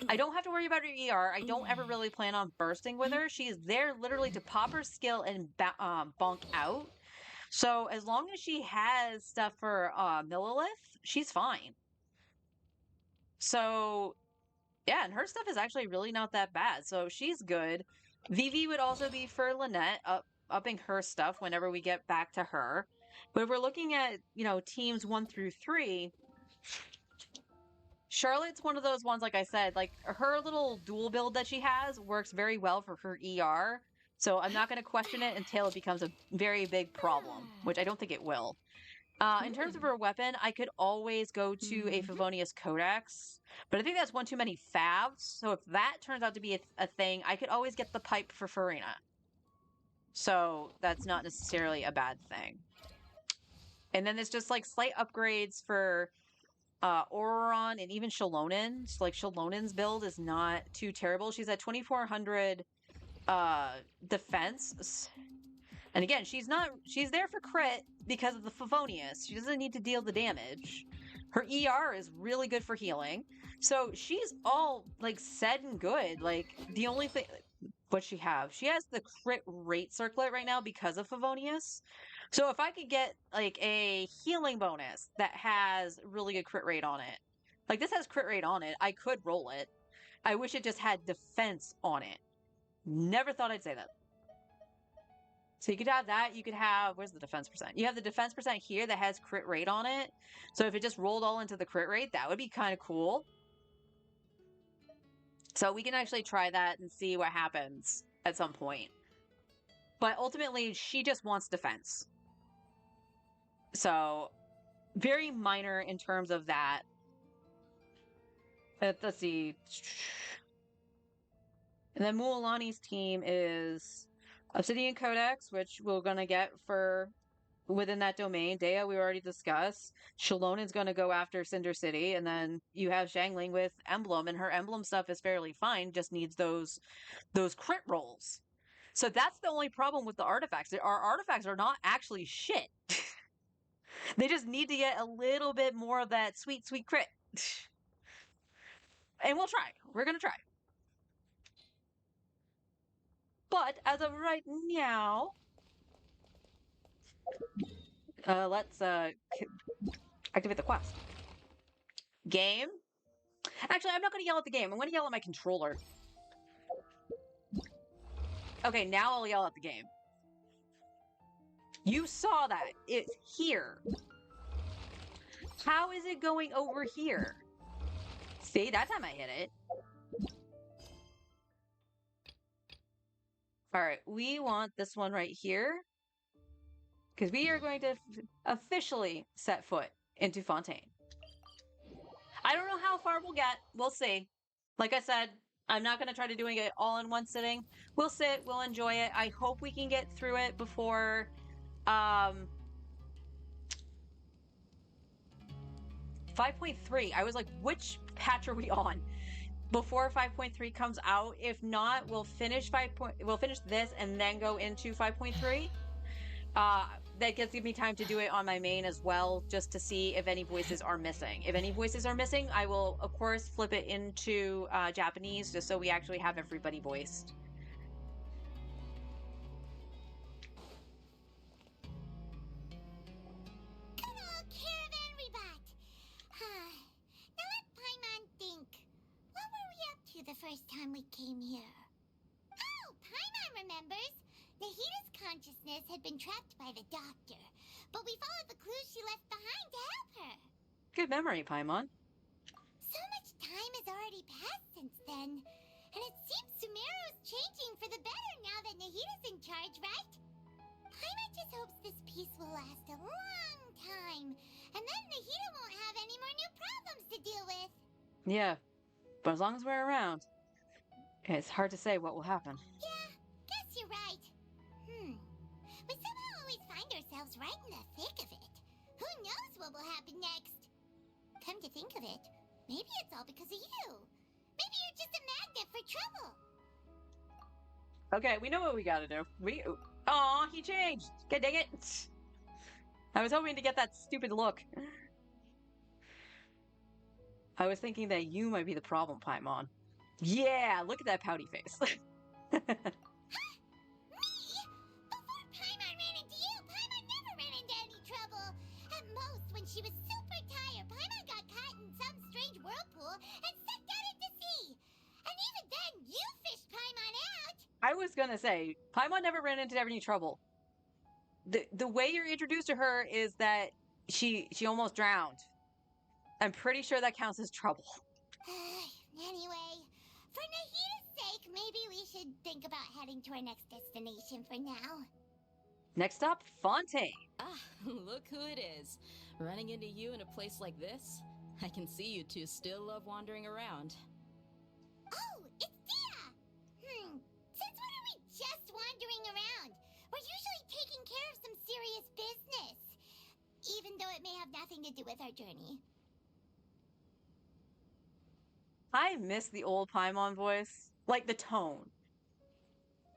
I don't have to worry about her ER. I don't ever really plan on bursting with her. She is there literally to pop her skill and bonk out. So as long as she has stuff for Millilith, she's fine. So yeah, and her stuff is actually really not that bad. So she's good. Vivi would also be for Lynette, upping her stuff whenever we get back to her. But if we're looking at, teams 1 through 3, Charlotte's one of those ones, like I said, like her little dual build that she has works very well for her ER. So I'm not going to question it until it becomes a very big problem, which I don't think it will. In terms of her weapon, I could always go to a Favonius Codex, but I think that's one too many favs. So if that turns out to be a thing, I could always get the pipe for Farina. So that's not necessarily a bad thing. And then there's just like slight upgrades for Auron and even Shalonen. So, like Shalonen's build is not too terrible. She's at 2400 defense. And again, she's there for crit because of the Favonius. She doesn't need to deal the damage. Her ER is really good for healing. So she's all like said and good. Like the only thing she has the crit rate circlet right now because of Favonius. So if I could get like a healing bonus that has really good crit rate on it, like this has crit rate on it, I could roll it. I wish it just had defense on it. Never thought I'd say that. So you could have that. You could have, where's the defense percent? You have the defense percent here that has crit rate on it. So if it just rolled all into the crit rate, that would be kind of cool. So we can actually try that and see what happens at some point. But ultimately, she just wants defense. So very minor in terms of that. Let's see. And then Mualani's team is Obsidian Codex, which we're going to get for within that domain. Dea, we already discussed. Shalonen's going to go after Cinder City. And then you have Xiangling with Emblem, and her Emblem stuff is fairly fine, just needs those crit rolls. So that's the only problem with the artifacts. Our artifacts are not actually shit. They just need to get a little bit more of that sweet, sweet crit. And we'll try. We're going to try. But as of right now, let's activate the quest. Game? Actually, I'm not going to yell at the game. I'm going to yell at my controller. Okay, now I'll yell at the game. You saw that. It's here. How is it going over here? See, that time I hit it. All right, we want this one right here. Because we are going to officially set foot into Fontaine. I don't know how far we'll get. We'll see. Like I said, I'm not going to try to doing it all in one sitting. We'll sit. We'll enjoy it. I hope we can get through it before 5.3. I was like, which patch are we on? Before 5.3 comes out. If not, we'll finish this and then go into 5.3. that gives me time to do it on my main as well, just to see if any voices are missing. If any voices are missing, I will of course flip it into Japanese, just so we actually have everybody voiced. Good old caravan rebot. Now let Paimon think. What were we up to the first time we came here? Oh, Paimon remembers. Nahita's consciousness had been trapped by the doctor, but we followed the clues she left behind to help her. Good memory, Paimon. So much time has already passed since then, and it seems Sumeru's changing for the better now that Nahita's in charge, right? Paimon just hopes this peace will last a long time, and then Nahita won't have any more new problems to deal with. Yeah, but as long as we're around, it's hard to say what will happen. Yeah, guess you're right. We somehow always find ourselves right in the thick of it. Who knows what will happen next? Come to think of it, maybe it's all because of you. Maybe you're just a magnet for trouble. Okay, we know what we gotta do. Aw, he changed! God dang it! I was hoping to get that stupid look. I was thinking that you might be the problem, Paimon. Yeah, look at that pouty face. Me? Before Paimon ran into you, Paimon never ran into any trouble. At most, when she was super tired, Paimon got caught in some strange whirlpool and sucked out into sea. And even then, you fished Paimon out. I was gonna say, Paimon never ran into any trouble. The way you're introduced to her is that she almost drowned. I'm pretty sure that counts as trouble. Anyway, for Nahita's sake, maybe we should think about heading to our next destination for now. Next up, Fontaine. Ah, look who it is. Running into you in a place like this? I can see you two still love wandering around. Oh, it's Dia! Since when are we just wandering around? We're usually taking care of some serious business. Even though it may have nothing to do with our journey. I miss the old Paimon voice. Like the tone.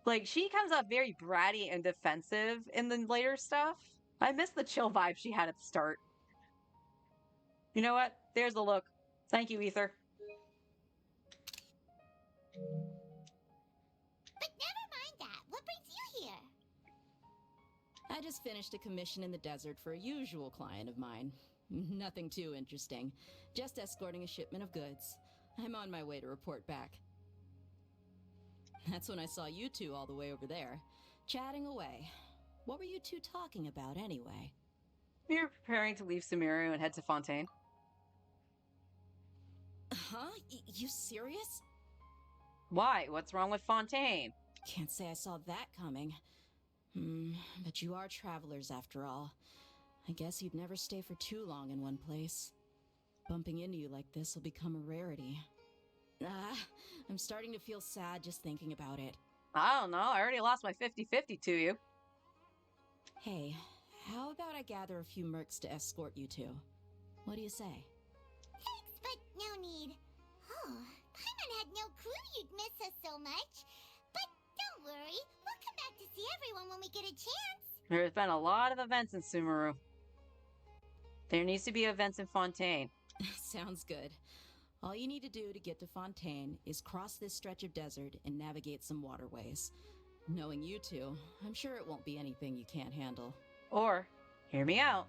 Like she comes up very bratty and defensive in the later stuff. I miss the chill vibe she had at the start. You know what? There's the look. Thank you, Ether. But never mind that. What brings you here? I just finished a commission in the desert for a usual client of mine. Nothing too interesting. Just escorting a shipment of goods. I'm on my way to report back. That's when I saw you two all the way over there, chatting away. What were you two talking about anyway? You're preparing to leave Sumeru and head to Fontaine. Huh? You serious? Why? What's wrong with Fontaine? Can't say I saw that coming. But you are travelers after all. I guess you'd never stay for too long in one place. Bumping into you like this will become a rarity. I'm starting to feel sad just thinking about it. I don't know. I already lost my 50-50 to you. Hey, how about I gather a few mercs to escort you two? What do you say? Thanks, but no need. Oh, Paimon had no clue you'd miss us so much. But don't worry, we'll come back to see everyone when we get a chance. There's been a lot of events in Sumeru. There needs to be events in Fontaine. Sounds good. All you need to do to get to Fontaine is cross this stretch of desert and navigate some waterways. Knowing you two, I'm sure it won't be anything you can't handle. Or, hear me out,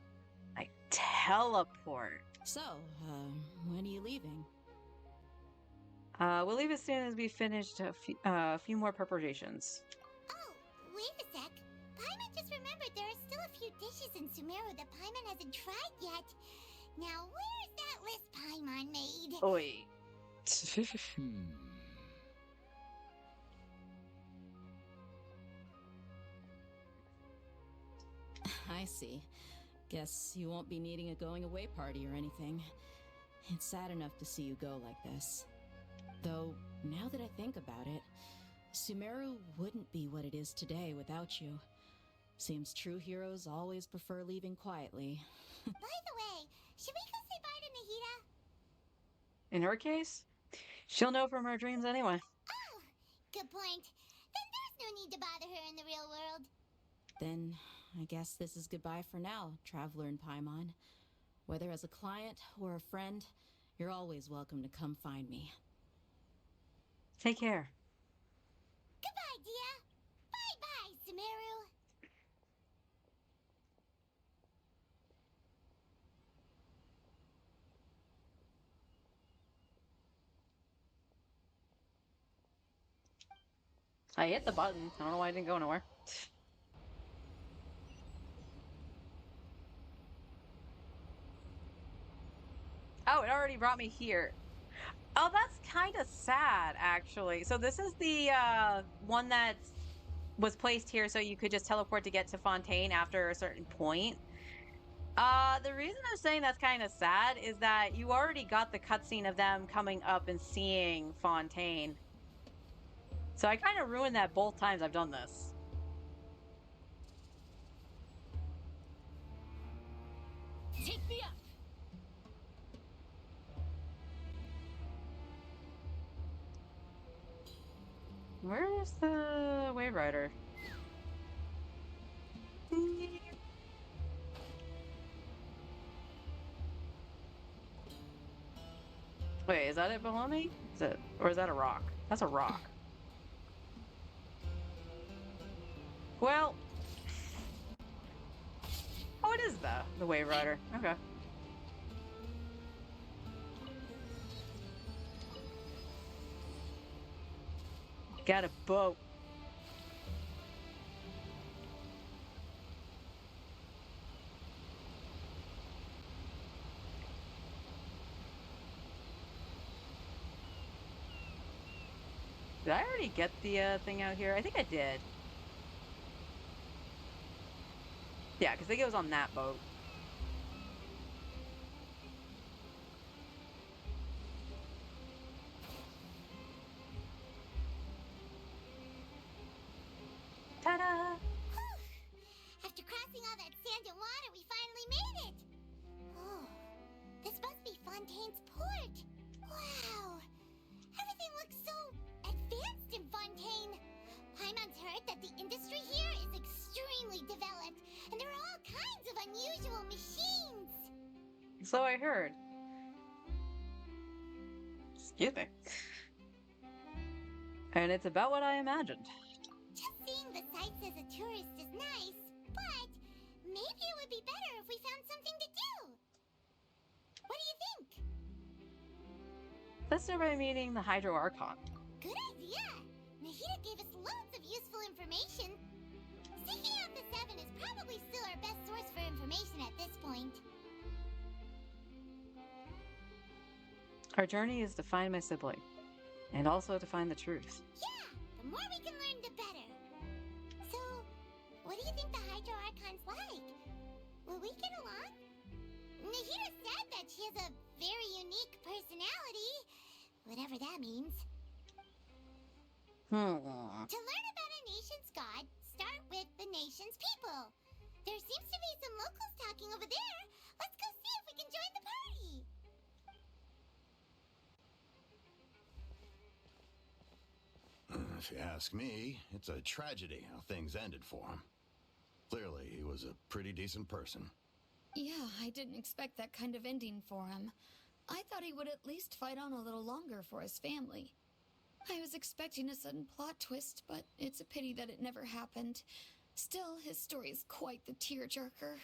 I teleport. So, when are you leaving? We'll leave as soon as we finished a few more preparations. Oh, wait a sec. Paimon just remembered there are still a few dishes in Sumeru that Paimon hasn't tried yet. Now, where's that list Paimon made? Oi. I see. Guess you won't be needing a going away party or anything. It's sad enough to see you go like this. Though, now that I think about it, Sumeru wouldn't be what it is today without you. Seems true heroes always prefer leaving quietly. By the way, should we go say bye to Nahita? In her case, she'll know from her dreams anyway. Oh, good point. Then there's no need to bother her in the real world. Then, I guess this is goodbye for now, traveler in Paimon. Whether as a client or a friend, you're always welcome to come find me. Take care. Goodbye, dear. Bye-bye, Sumeru. I hit the button. I don't know why I didn't go nowhere. Oh, it already brought me here. Oh, that's kind of sad, actually. So this is the one that was placed here so you could just teleport to get to Fontaine after a certain point. The reason I'm saying that's kind of sad is that you already got the cutscene of them coming up and seeing Fontaine. So I kind of ruined that both times I've done this. Take me up! Where's the Wave Rider? Wait, is that it below me? Is it, or is that a rock? That's a rock. Well, oh, it is the Wave Rider. Okay. Got a boat. Did I already get the thing out here? I think I did. Yeah, because I think it was on that boat. Ta-da! After crossing all that sand and water, we finally made it! Oh, this must be Fontaine's port. Wow, everything looks so advanced in Fontaine. Paimon's heard that the industry here is extremely developed, and there are all kinds of unusual machines. So I heard. Excuse me. And it's about what I imagined. Just seeing the sights as a tourist is nice, but maybe it would be better if we found something to do. What do you think? Let's start by meeting the Hydro Archon. Good idea! Nahida gave us loads of useful information. Seeking out the Seven is probably still our best source for information at this point. Our journey is to find my sibling, and also to find the truth. Yeah, the more we can learn, the better. So, what do you think the Hydro Archon's like? Will we get along? Nahida said that she has a very unique personality, whatever that means. To learn about a nation's god, start with the nation's people. There seems to be some locals talking over there. Let's go see if we can join the party. If you ask me, it's a tragedy how things ended for him. Clearly, he was a pretty decent person. Yeah, I didn't expect that kind of ending for him. I thought he would at least fight on a little longer for his family. I was expecting a sudden plot twist, but it's a pity that it never happened. Still, his story is quite the tearjerker.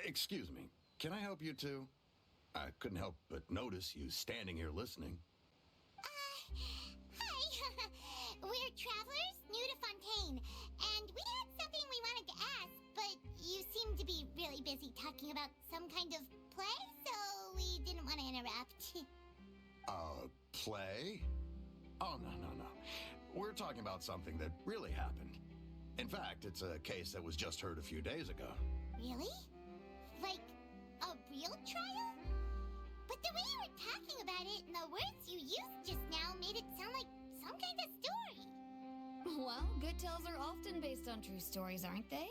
Excuse me. Can I help you two? I couldn't help but notice you standing here listening. Hi. We're travelers new to Fontaine, and we had something we wanted to ask, but you seem to be really busy talking about some kind of play, so we didn't want to interrupt. Play? Oh, no. We're talking about something that really happened. In fact, it's a case that was just heard a few days ago. Really? Like, a real trial? But the way you were talking about it and the words you used just now made it sound like some kind of story. Well, good tales are often based on true stories, aren't they?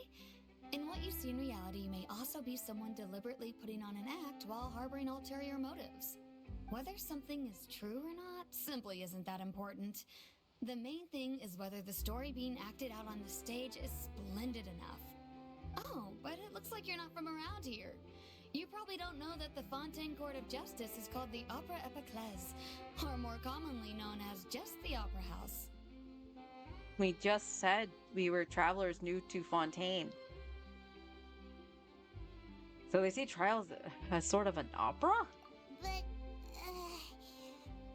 In what you see in reality may also be someone deliberately putting on an act while harboring ulterior motives. Whether something is true or not simply isn't that important. The main thing is whether the story being acted out on the stage is splendid enough. Oh, but it looks like you're not from around here. You probably don't know that the Fontaine Court of Justice is called the Opera Epiclese, or more commonly known as just the Opera House. We just said we were travelers new to Fontaine. So they see trials as sort of an opera? But,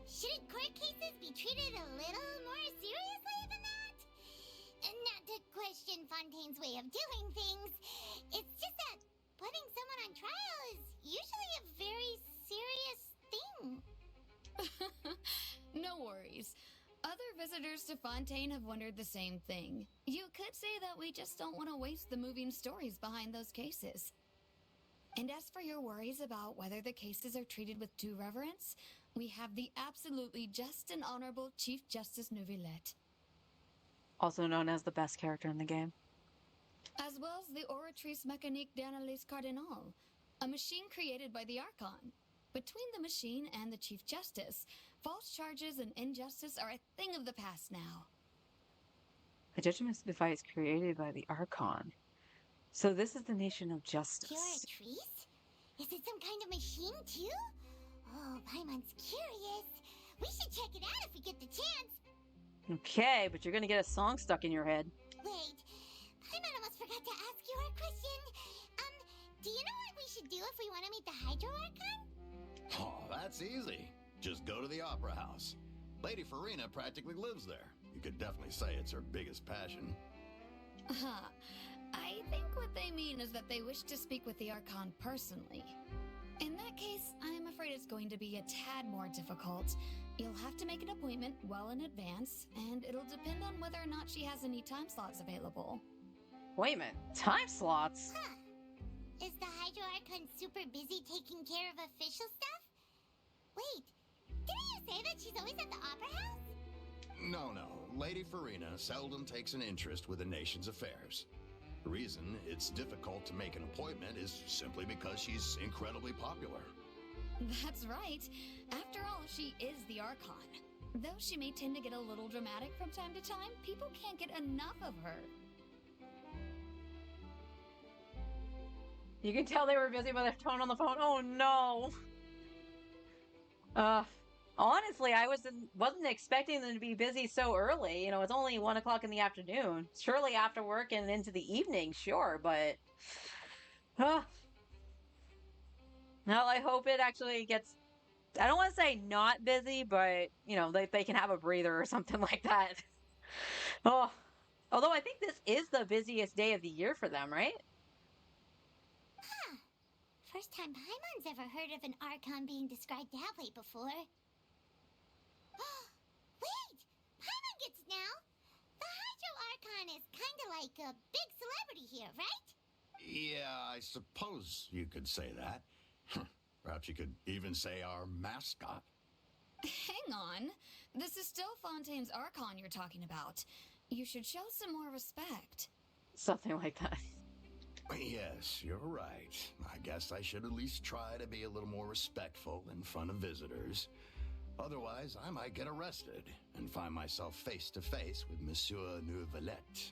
shouldn't court cases be treated a little more seriously than that? Not to question Fontaine's way of doing things. It's just that putting someone on trial is usually a very serious thing. No worries. Other visitors to Fontaine have wondered the same thing. You could say that we just don't want to waste the moving stories behind those cases. And as for your worries about whether the cases are treated with due reverence, we have the absolutely just and honorable Chief Justice Neuvillette. Also known as the best character in the game. As well as the Oratrice Mécanique d'Analyse Cardinal, a machine created by the Archon. Between the machine and the Chief Justice, false charges and injustice are a thing of the past now. A judgment device created by the Archon. So this is the nation of justice. Oratrice? Is it some kind of machine too? Oh, Paimon's curious. We should check it out if we get the chance. Okay, but you're gonna get a song stuck in your head. Wait, Paimon almost forgot to ask you our question. Do you know what we should do if we want to meet the Hydro Archon? Oh, that's easy. Just go to the Opera House. Lady Farina practically lives there. You could definitely say it's her biggest passion. I think what they mean is that they wish to speak with the Archon personally. In that case, I am afraid it's going to be a tad more difficult. You'll have to make an appointment well in advance, and it'll depend on whether or not she has any time slots available. Wait a minute, time slots? Huh. Is the Hydro Archon super busy taking care of official stuff? Wait, didn't you say that she's always at the Opera House? No. Lady Farina seldom takes an interest with the nation's affairs. The reason it's difficult to make an appointment is simply because she's incredibly popular. That's right. After all, she is the Archon. Though she may tend to get a little dramatic from time to time, people can't get enough of her. You can tell they were busy with their tone on the phone. Oh no. Honestly, I wasn't expecting them to be busy so early. You know, it's only 1 o'clock in the afternoon. Surely after work and into the evening, sure, but well, I hope it actually gets. I don't want to say not busy, but you know, they can have a breather or something like that. Oh, although I think this is the busiest day of the year for them, right? Huh. First time Paimon's ever heard of an Archon being described that way before. Wait! Paimon gets it now! The Hydro Archon is kinda like a big celebrity here, right? Yeah, I suppose you could say that. Perhaps you could even say our mascot. Hang on. This is still Fontaine's Archon you're talking about. You should show some more respect. Something like that. Yes, you're right. I guess I should at least try to be a little more respectful in front of visitors. Otherwise, I might get arrested and find myself face to face with Monsieur Neuvillette.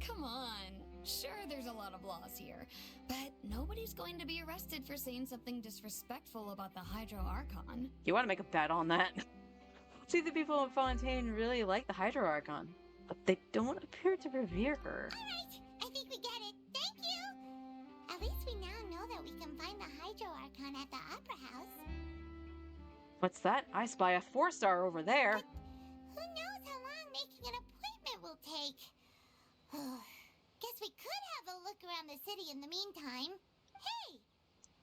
Come on. Sure, there's a lot of laws here, but nobody's going to be arrested for saying something disrespectful about the Hydro Archon. You want to make a bet on that? See, the people in Fontaine really like the Hydro Archon, but they don't appear to revere her. Alright, I think we get it. Thank you! At least we now know that we can find the Hydro Archon at the Opera House. What's that? I spy a 4-star over there. Who knows how long making an appointment will take? Guess we could have a look around the city in the meantime. Hey!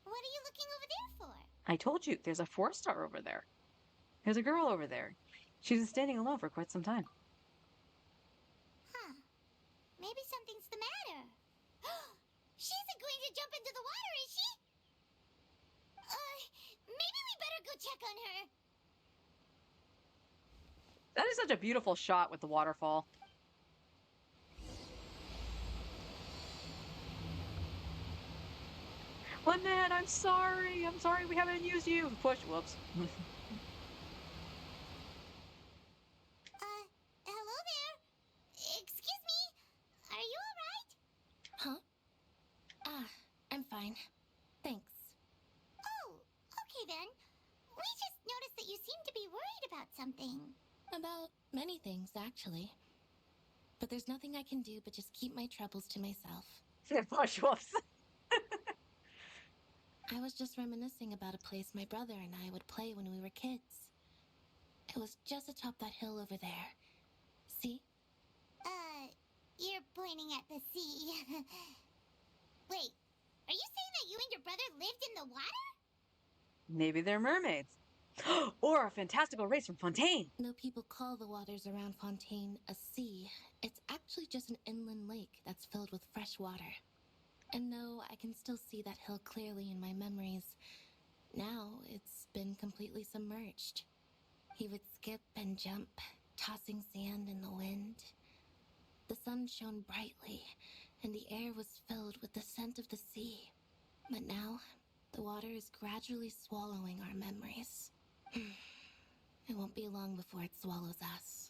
What are you looking over there for? I told you, there's a 4-star over there. There's a girl over there. She's been standing alone for quite some time. Huh. Maybe something's the matter. She isn't going to jump into the water, is she? Maybe we better go check on her. That is such a beautiful shot with the waterfall. Lynette, I'm sorry. I'm sorry we haven't used you. Push. Whoops. something? About many things, actually. But there's nothing I can do but just keep my troubles to myself. Push whoops. I was just reminiscing about a place my brother and I would play when we were kids. It was just atop that hill over there. See? You're pointing at the sea. Wait, are you saying that you and your brother lived in the water? Maybe they're mermaids. Or a fantastical race from Fontaine. Though people call the waters around Fontaine a sea, it's actually just an inland lake that's filled with fresh water. And though I can still see that hill clearly in my memories, now it's been completely submerged. He would skip and jump, tossing sand in the wind. The sun shone brightly, and the air was filled with the scent of the sea. But now, the water is gradually swallowing our memories. It won't be long before it swallows us.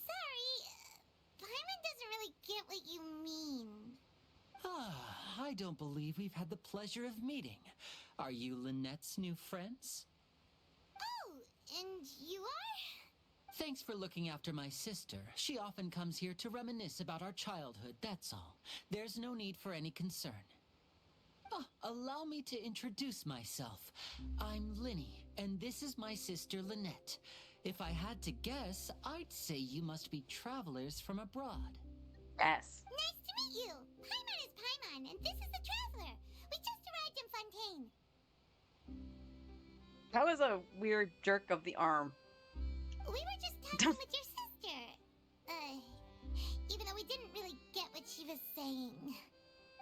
Sorry. Paimon doesn't really get what you mean. I don't believe we've had the pleasure of meeting. Are you Lynette's new friends? Oh, and you are? Thanks for looking after my sister. She often comes here to reminisce about our childhood, that's all. There's no need for any concern. Allow me to introduce myself. I'm Linny, and this is my sister Lynette. If I had to guess, I'd say you must be travelers from abroad. Yes. Nice to meet you. Paimon is Paimon, and this is the Traveler. We just arrived in Fontaine. That was a weird jerk of the arm. We were just talking with your sister. Even though we didn't really get what she was saying.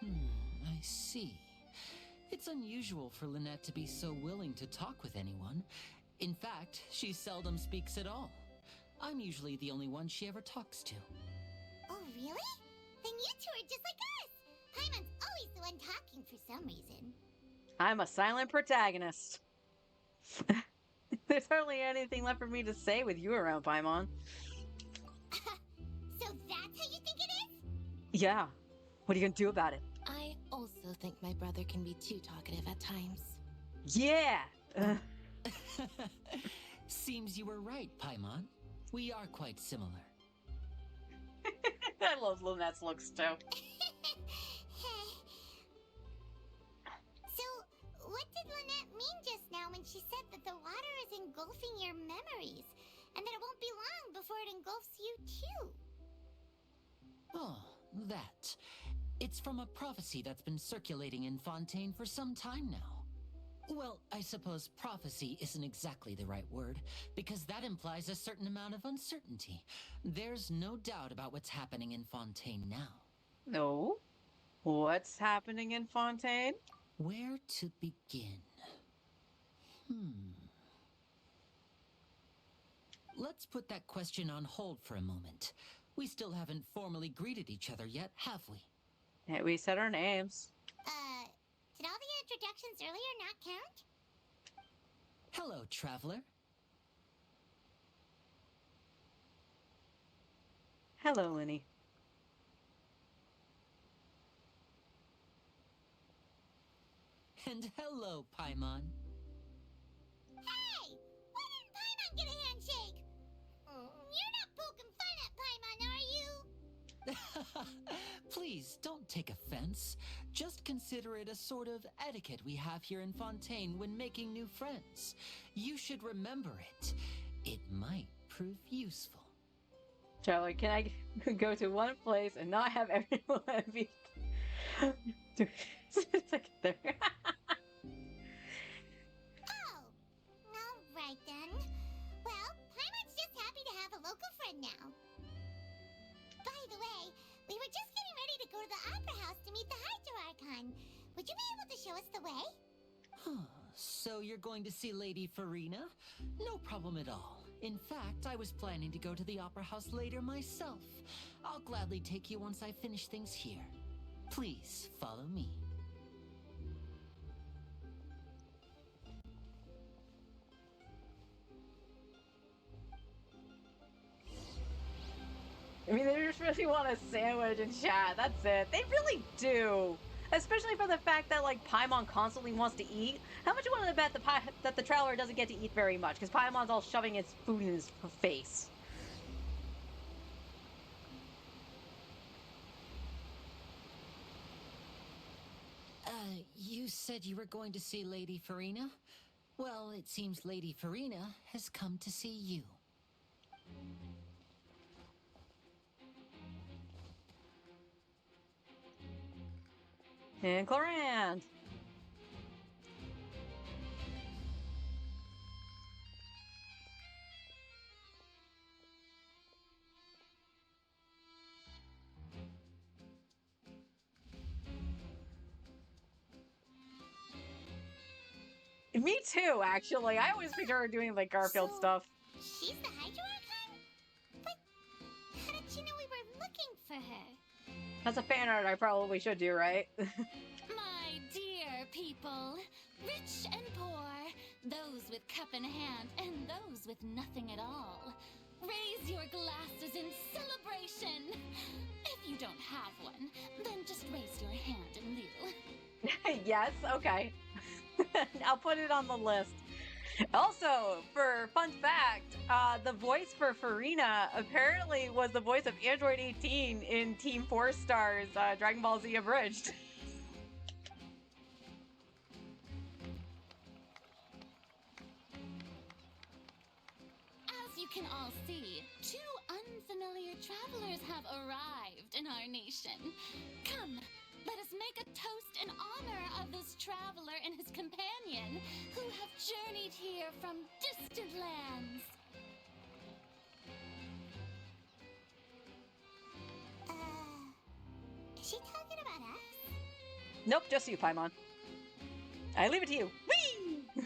I see. It's unusual for Lynette to be so willing to talk with anyone. In fact, she seldom speaks at all. I'm usually the only one she ever talks to. Oh, really? Then you two are just like us. Paimon's always the one talking for some reason. I'm a silent protagonist. There's hardly anything left for me to say with you around, Paimon. So that's how you think it is? Yeah. What are you gonna do about it? I also think my brother can be too talkative at times. Yeah! Seems you were right, Paimon. We are quite similar. I love Lynette's looks too. So, what did Lynette mean just now when she said that the water is engulfing your memories, and that it won't be long before it engulfs you too? Oh, that. It's from a prophecy that's been circulating in Fontaine for some time now. Well, I suppose prophecy isn't exactly the right word, because that implies a certain amount of uncertainty. There's no doubt about what's happening in Fontaine now. No? What's happening in Fontaine? Where to begin? Let's put that question on hold for a moment. We still haven't formally greeted each other yet, have we? Yeah, we said our names. Did all the introductions earlier not count? Hello, traveler. Hello, Linny. And hello, Paimon. Hey! Why didn't Paimon get a handshake? You're not poking fun at Paimon, are you? Please, don't take offense. Just consider it a sort of etiquette we have here in Fontaine when making new friends. You should remember it. It might prove useful. Charlie, can I go to one place and not have everyone be... It's like there. Oh, alright then. Well, Paimon's just happy to have a local friend now. By the way, we were just getting ready to go to the Opera House to meet the Hydro Archon. Would you be able to show us the way? So you're going to see Lady Farina? No problem at all. In fact, I was planning to go to the Opera House later myself. I'll gladly take you once I finish things here. Please, follow me. I mean, they just really want a sandwich and chat. That's it. They really do. Especially for the fact that like Paimon constantly wants to eat. How much you want to bet that the traveler doesn't get to eat very much because Paimon's all shoving his food in his face. You said you were going to see Lady Farina? Well, it seems Lady Farina has come to see you. And Clorand. Me too, actually. I always picture her doing like Garfield So, stuff. she's the Hydro Archon? But how did you know we were looking for her? That's a fan art I probably should do, right? My dear people, rich and poor, those with cup in hand and those with nothing at all, raise your glasses in celebration. If you don't have one, then just raise your hand in lieu. Yes, okay. I'll put it on the list. Also, for fun fact, the voice for Farina apparently was the voice of Android 18 in Team 4 Star's Dragon Ball Z Abridged. As you can all see, two unfamiliar travelers have arrived in our nation. Come, let us make a toast in honor of this traveler and his companion who have journeyed here from distant lands. Is she talking about us? Nope, just you, Paimon. I leave it to you. Whee!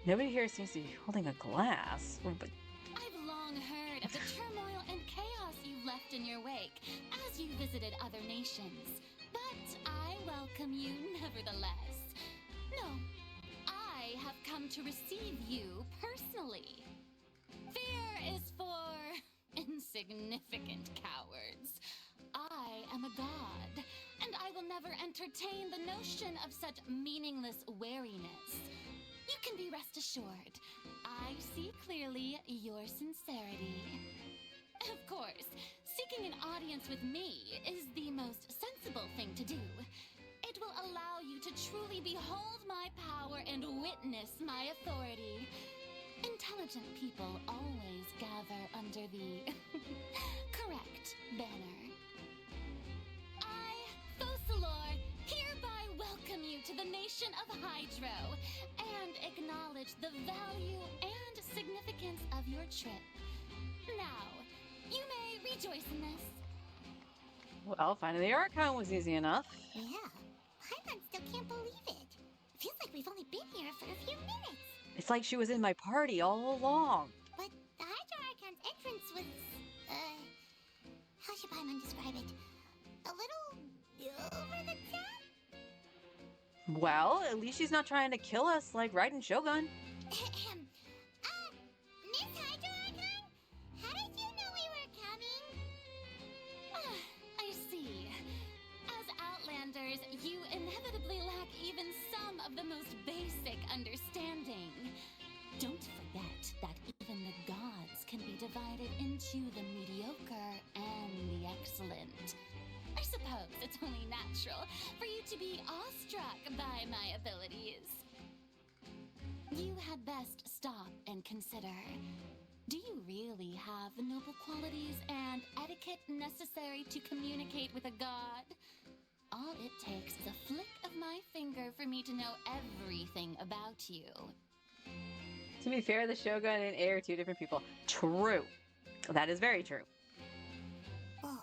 Nobody here seems to be holding a glass. But I've long heard of the turmoil and chaos you left in your wake as you visited other nations. But I welcome you nevertheless. No, I have come to receive you personally. Fear is for insignificant cowards. I am a god, and I will never entertain the notion of such meaningless wariness. You can be rest assured, I see clearly your sincerity. Of course, seeking an audience with me is the most sensible thing to do. It will allow you to truly behold my power and witness my authority. Intelligent people always gather under the correct banner. I, Focalor, hereby welcome you to the nation of Hydro and acknowledge the value and significance of your trip. Now, you may rejoice in this. well, finding the Archon was easy enough. Yeah. Paimon still can't believe it. Feels like we've only been here for a few minutes. It's like she was in my party all along. But the Hydro Archon's entrance was, how should Paimon describe it? A little over the top? Well, at least she's not trying to kill us like Raiden Shogun. Miss Hydro Archon? How did you know we were coming? I see. As Outlanders, you inevitably lack even some of the most basic understanding. Don't forget that even the gods can be divided into the mediocre and the excellent. I suppose it's only natural for you to be awestruck by my abilities. You had best stop and consider. Do you really have the noble qualities and etiquette necessary to communicate with a god? All it takes is a flick of my finger for me to know everything about you. To be fair, the Shogun and A are two different people. True. That is very true. Whoa.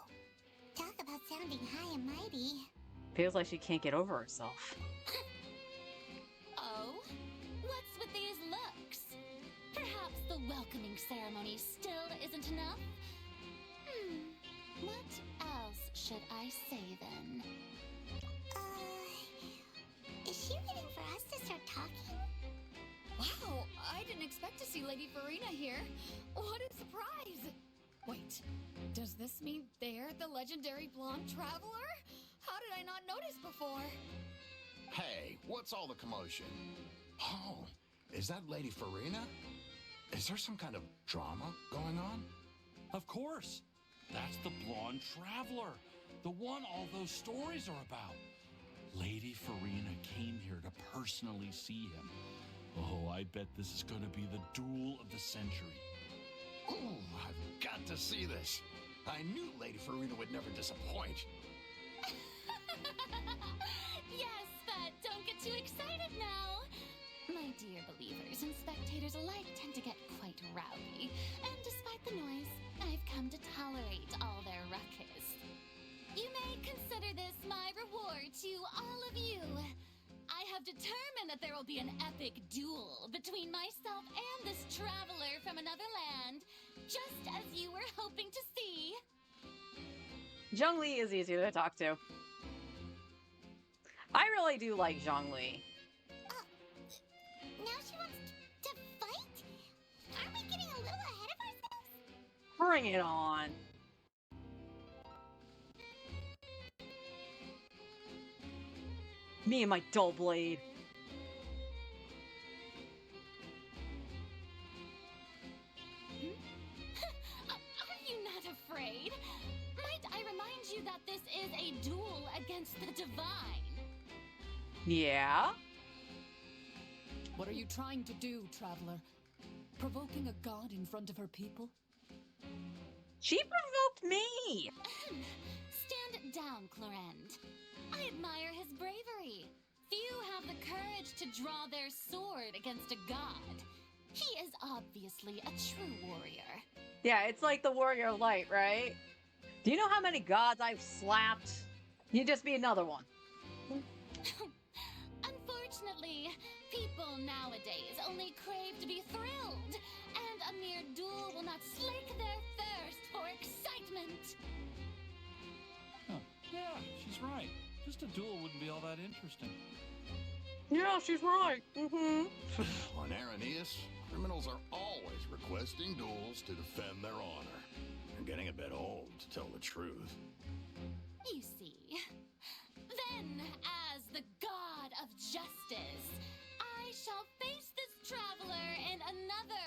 Talk about sounding high and mighty. Feels like she can't get over herself. Oh? What's with these looks? Perhaps the welcoming ceremony still isn't enough? What else should I say then? Is she waiting for us to start talking? Wow, I didn't expect to see Lady Farina here. What a surprise! Wait, does this mean they're the legendary blonde traveler? How did I not notice before? Hey, what's all the commotion? Oh, is that Lady Farina? Is there some kind of drama going on? Of course. That's the blonde traveler. The one all those stories are about. Lady Farina came here to personally see him. Oh, I bet this is going to be the duel of the century. Ooh, I've got to see this. I knew Lady Farina would never disappoint. Yes, but don't get too excited now. My dear believers and spectators alike tend to get quite rowdy, and despite the noise, I've come to tolerate all their ruckus. You may consider this my reward to all of you. I have determined that there will be an epic duel between myself and this traveler from another land, just as you were hoping to see. Zhongli is easier to talk to. I really do like Zhongli. Now she wants to fight? Aren't we getting a little ahead of ourselves? Bring it on. Me and my dull blade. Are you not afraid? Might I remind you that this is a duel against the divine? Yeah? What are you trying to do, traveler? Provoking a god in front of her people? She provoked me! Stand down, Clorend. I admire his bravery. Few have the courage to draw their sword against a god. He is obviously a true warrior. Yeah, it's like the Warrior of Light, right? Do you know how many gods I've slapped? You'd just be another one. Unfortunately, people nowadays only crave to be thrilled, and a mere duel will not slake their thirst for excitement. Huh. Yeah, she's right. Just a duel wouldn't be all that interesting. Yeah, she's right. Mm-hmm. On Aranias, criminals are always requesting duels to defend their honor. I'm getting a bit old, to tell the truth. You see, then, as the god of justice, I shall face this traveler in another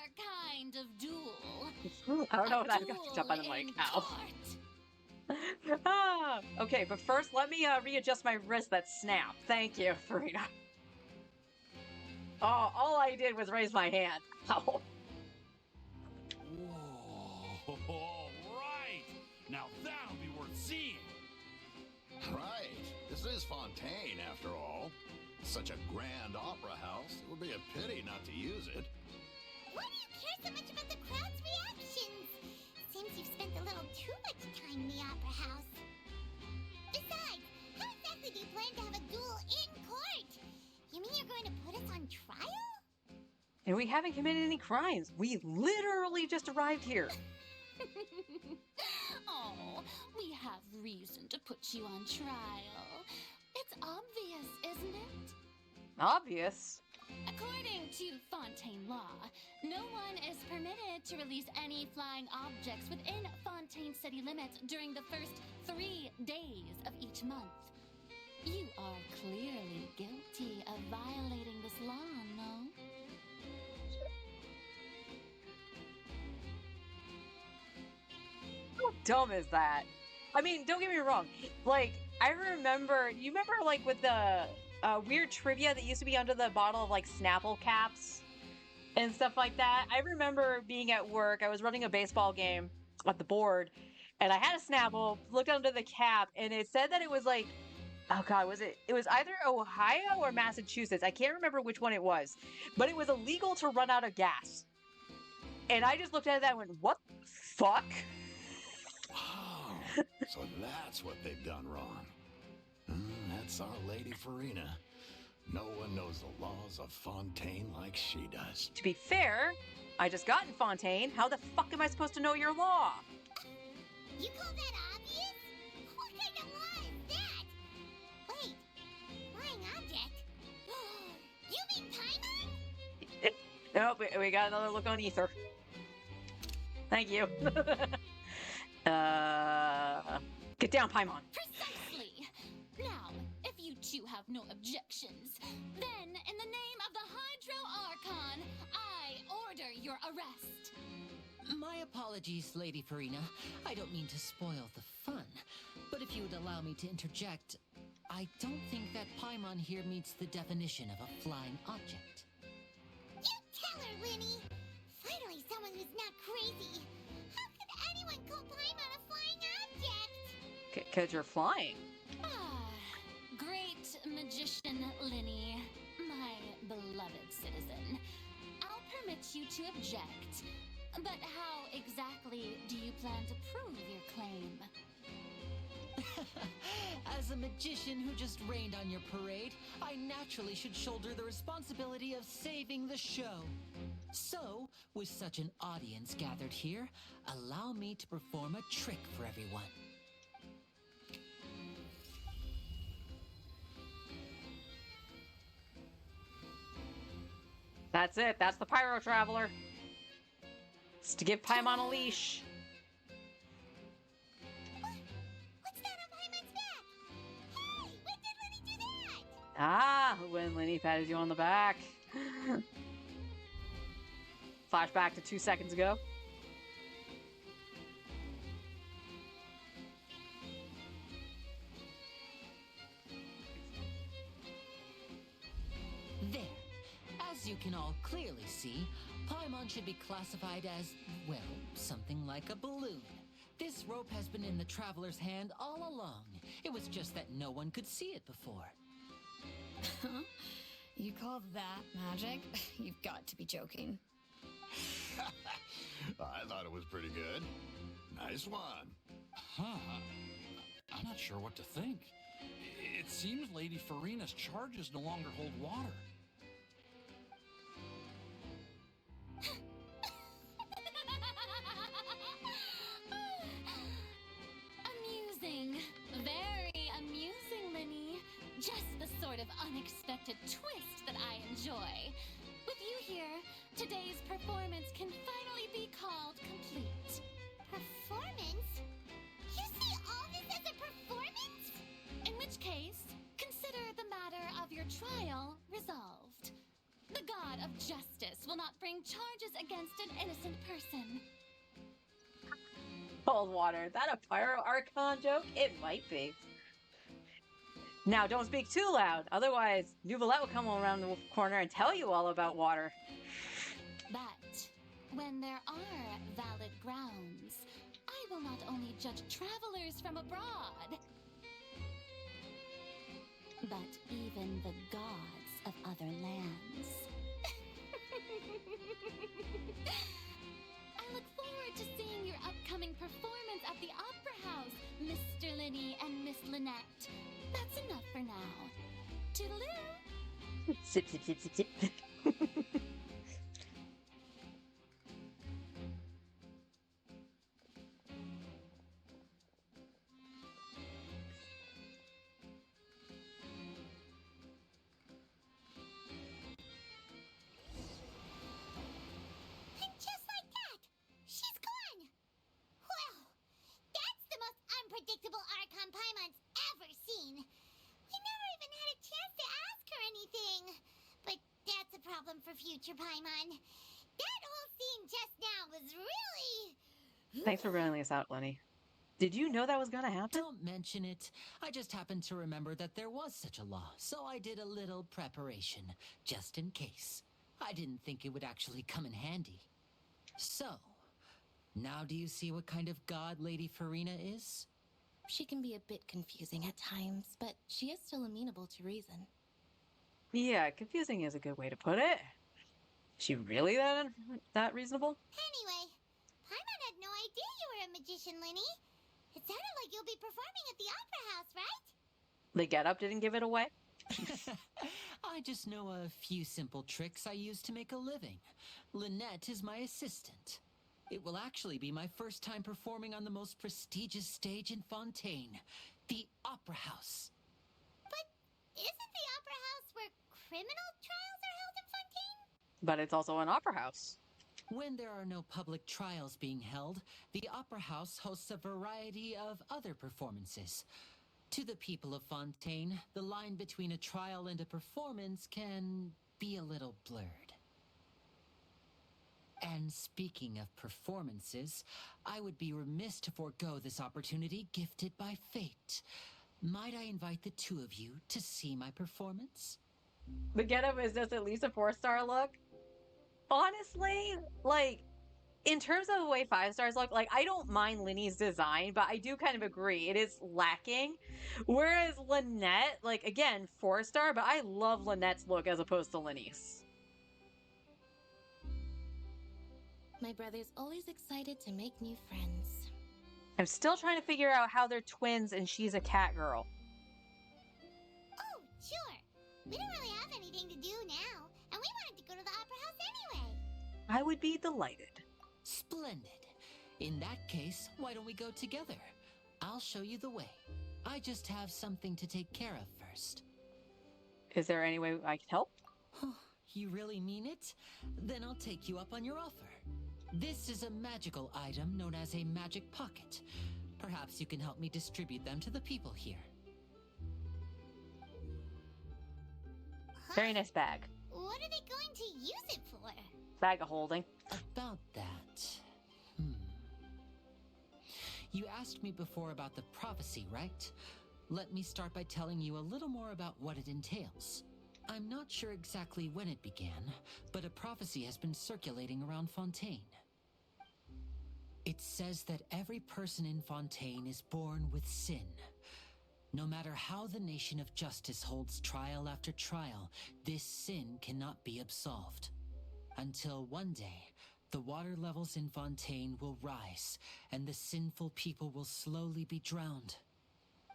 kind of duel. I don't know what A I've got to jump on the duel mic in now. court. Ah, okay, but first let me readjust my wrist that snapped. Thank you, Farina. Oh, all I did was raise my hand. Ow. Whoa, right. Now that'll be worth seeing. Right. This is Fontaine, after all. Such a grand opera house. It would be a pity not to use it. Why do you care so much about the crowd's reactions? Seems you've spent a little too much time in the opera house. Besides, how exactly do you plan to have a duel in court? You mean you're going to put us on trial? And we haven't committed any crimes. We literally just arrived here. Oh, we have reason to put you on trial. It's obvious, isn't it? Obvious. According to Fontaine law, no one is permitted to release any flying objects within Fontaine city limits during the first 3 days of each month. You are clearly guilty of violating this law, no? How dumb is that? I mean, don't get me wrong. Like, I remember, you remember, like, with the weird trivia that used to be under the bottle of, like, Snapple caps and stuff like that? I remember being at work. I was running a baseball game at the board, and I had a Snapple, looked under the cap, and it said that it was, like, oh, God, it was either Ohio or Massachusetts. I can't remember which one it was, but it was illegal to run out of gas. And I just looked at that and went, what the fuck? Wow. So that's what they've done wrong. That's our Lady Farina. No one knows the laws of Fontaine like she does. To be fair, I just got in Fontaine. How the fuck am I supposed to know your law? You call that obvious? What kind of law is that? Wait, flying object? You mean Paimon? Nope, we got another look on Ether. Thank you. Mm-hmm. Get down, Paimon. Precisely! you have no objections, then, in the name of the Hydro Archon, I order your arrest. My apologies, Lady Farina. I don't mean to spoil the fun. But if you would allow me to interject, I don't think that Paimon here meets the definition of a flying object. You tell her, Linny! Finally someone who's not crazy. How could anyone call Paimon a flying object? Because you're flying. Ah, great magician Linny, my beloved citizen. I'll permit you to object. But how exactly do you plan to prove your claim? As a magician who just rained on your parade, I naturally should shoulder the responsibility of saving the show. So, with such an audience gathered here, allow me to perform a trick for everyone. That's it. That's the Pyro Traveler. It's to give Paimon a leash. What's that on Paimon's back? Hey, when did Linny do that? Ah, when Linny patted you on the back. Flashback to 2 seconds ago. There. As you can all clearly see, Paimon should be classified as, well, something like a balloon. This rope has been in the Traveler's hand all along. It was just that no one could see it before. Huh? You call that magic? You've got to be joking. I thought it was pretty good. Nice one. Huh. I'm not sure what to think. It seems Lady Farina's charges no longer hold water. Amusing. Very amusing, Linny. Just the sort of unexpected twist that I enjoy. With you here, today's performance can finally be called complete. Performance? You see all this as a performance? In which case, consider the matter of your trial resolved. The god of justice will not bring charges against an innocent person. Cold water. That a Pyro Archon joke? It might be. Now, don't speak too loud. Otherwise, Nuvolette will come around the corner and tell you all about water. But when there are valid grounds, I will not only judge travelers from abroad, but even the gods of other lands. I look forward to seeing your upcoming performance at the Opera House, Mr. Linny and Miss Lynette. That's enough for now. Toodaloo! Sip, sip, sip, sip, sip. And just like that, she's gone. Well, that's the most unpredictable Archon Paimon's ever seen. We never even had a chance to ask her anything. But that's a problem for future Paimon. That whole scene just now was really... Thanks for bringing this out, Lenny. Did you know that was gonna happen? Don't mention it. I just happened to remember that there was such a law, so I did a little preparation, just in case. I didn't think it would actually come in handy. So, now do you see what kind of god Lady Farina is? She can be a bit confusing at times, but she is still amenable to reason. Yeah, confusing is a good way to put it. Is she really that reasonable? Anyway, Paimon had no idea you were a magician, Linny. It sounded like you'll be performing at the Opera House, right? The getup didn't give it away. I just know a few simple tricks I use to make a living. Lynette is my assistant. It will actually be my first time performing on the most prestigious stage in Fontaine, the Opera House. But isn't the Opera House where criminal trials are held in Fontaine? But it's also an opera house. When there are no public trials being held, the Opera House hosts a variety of other performances. To the people of Fontaine, the line between a trial and a performance can be a little blurred. And speaking of performances, I would be remiss to forego this opportunity gifted by fate. Might I invite the two of you to see my performance? The getup is just at least a 4-star look. Honestly, like, in terms of the way 5 stars look, like, I don't mind Linny's design, but I do kind of agree it is lacking. Whereas Lynette, like, again, 4-star, but I love Lynette's look as opposed to Linny's. My brother's always excited to make new friends. I'm still trying to figure out how they're twins and she's a cat girl. Oh, sure. We don't really have anything to do now, and we wanted to go to the Opera House anyway. I would be delighted. Splendid. In that case, why don't we go together? I'll show you the way. I just have something to take care of first. Is there any way I can help? You really mean it? Then I'll take you up on your offer. This is a magical item known as a magic pocket. Perhaps you can help me distribute them to the people here. Very nice bag. What are they going to use it for? Bag of holding. About that. You asked me before about the prophecy, right? Let me start by telling you a little more about what it entails. I'm not sure exactly when it began, but a prophecy has been circulating around Fontaine. It says that every person in Fontaine is born with sin. No matter how the nation of justice holds trial after trial, this sin cannot be absolved. Until one day, the water levels in Fontaine will rise, and the sinful people will slowly be drowned.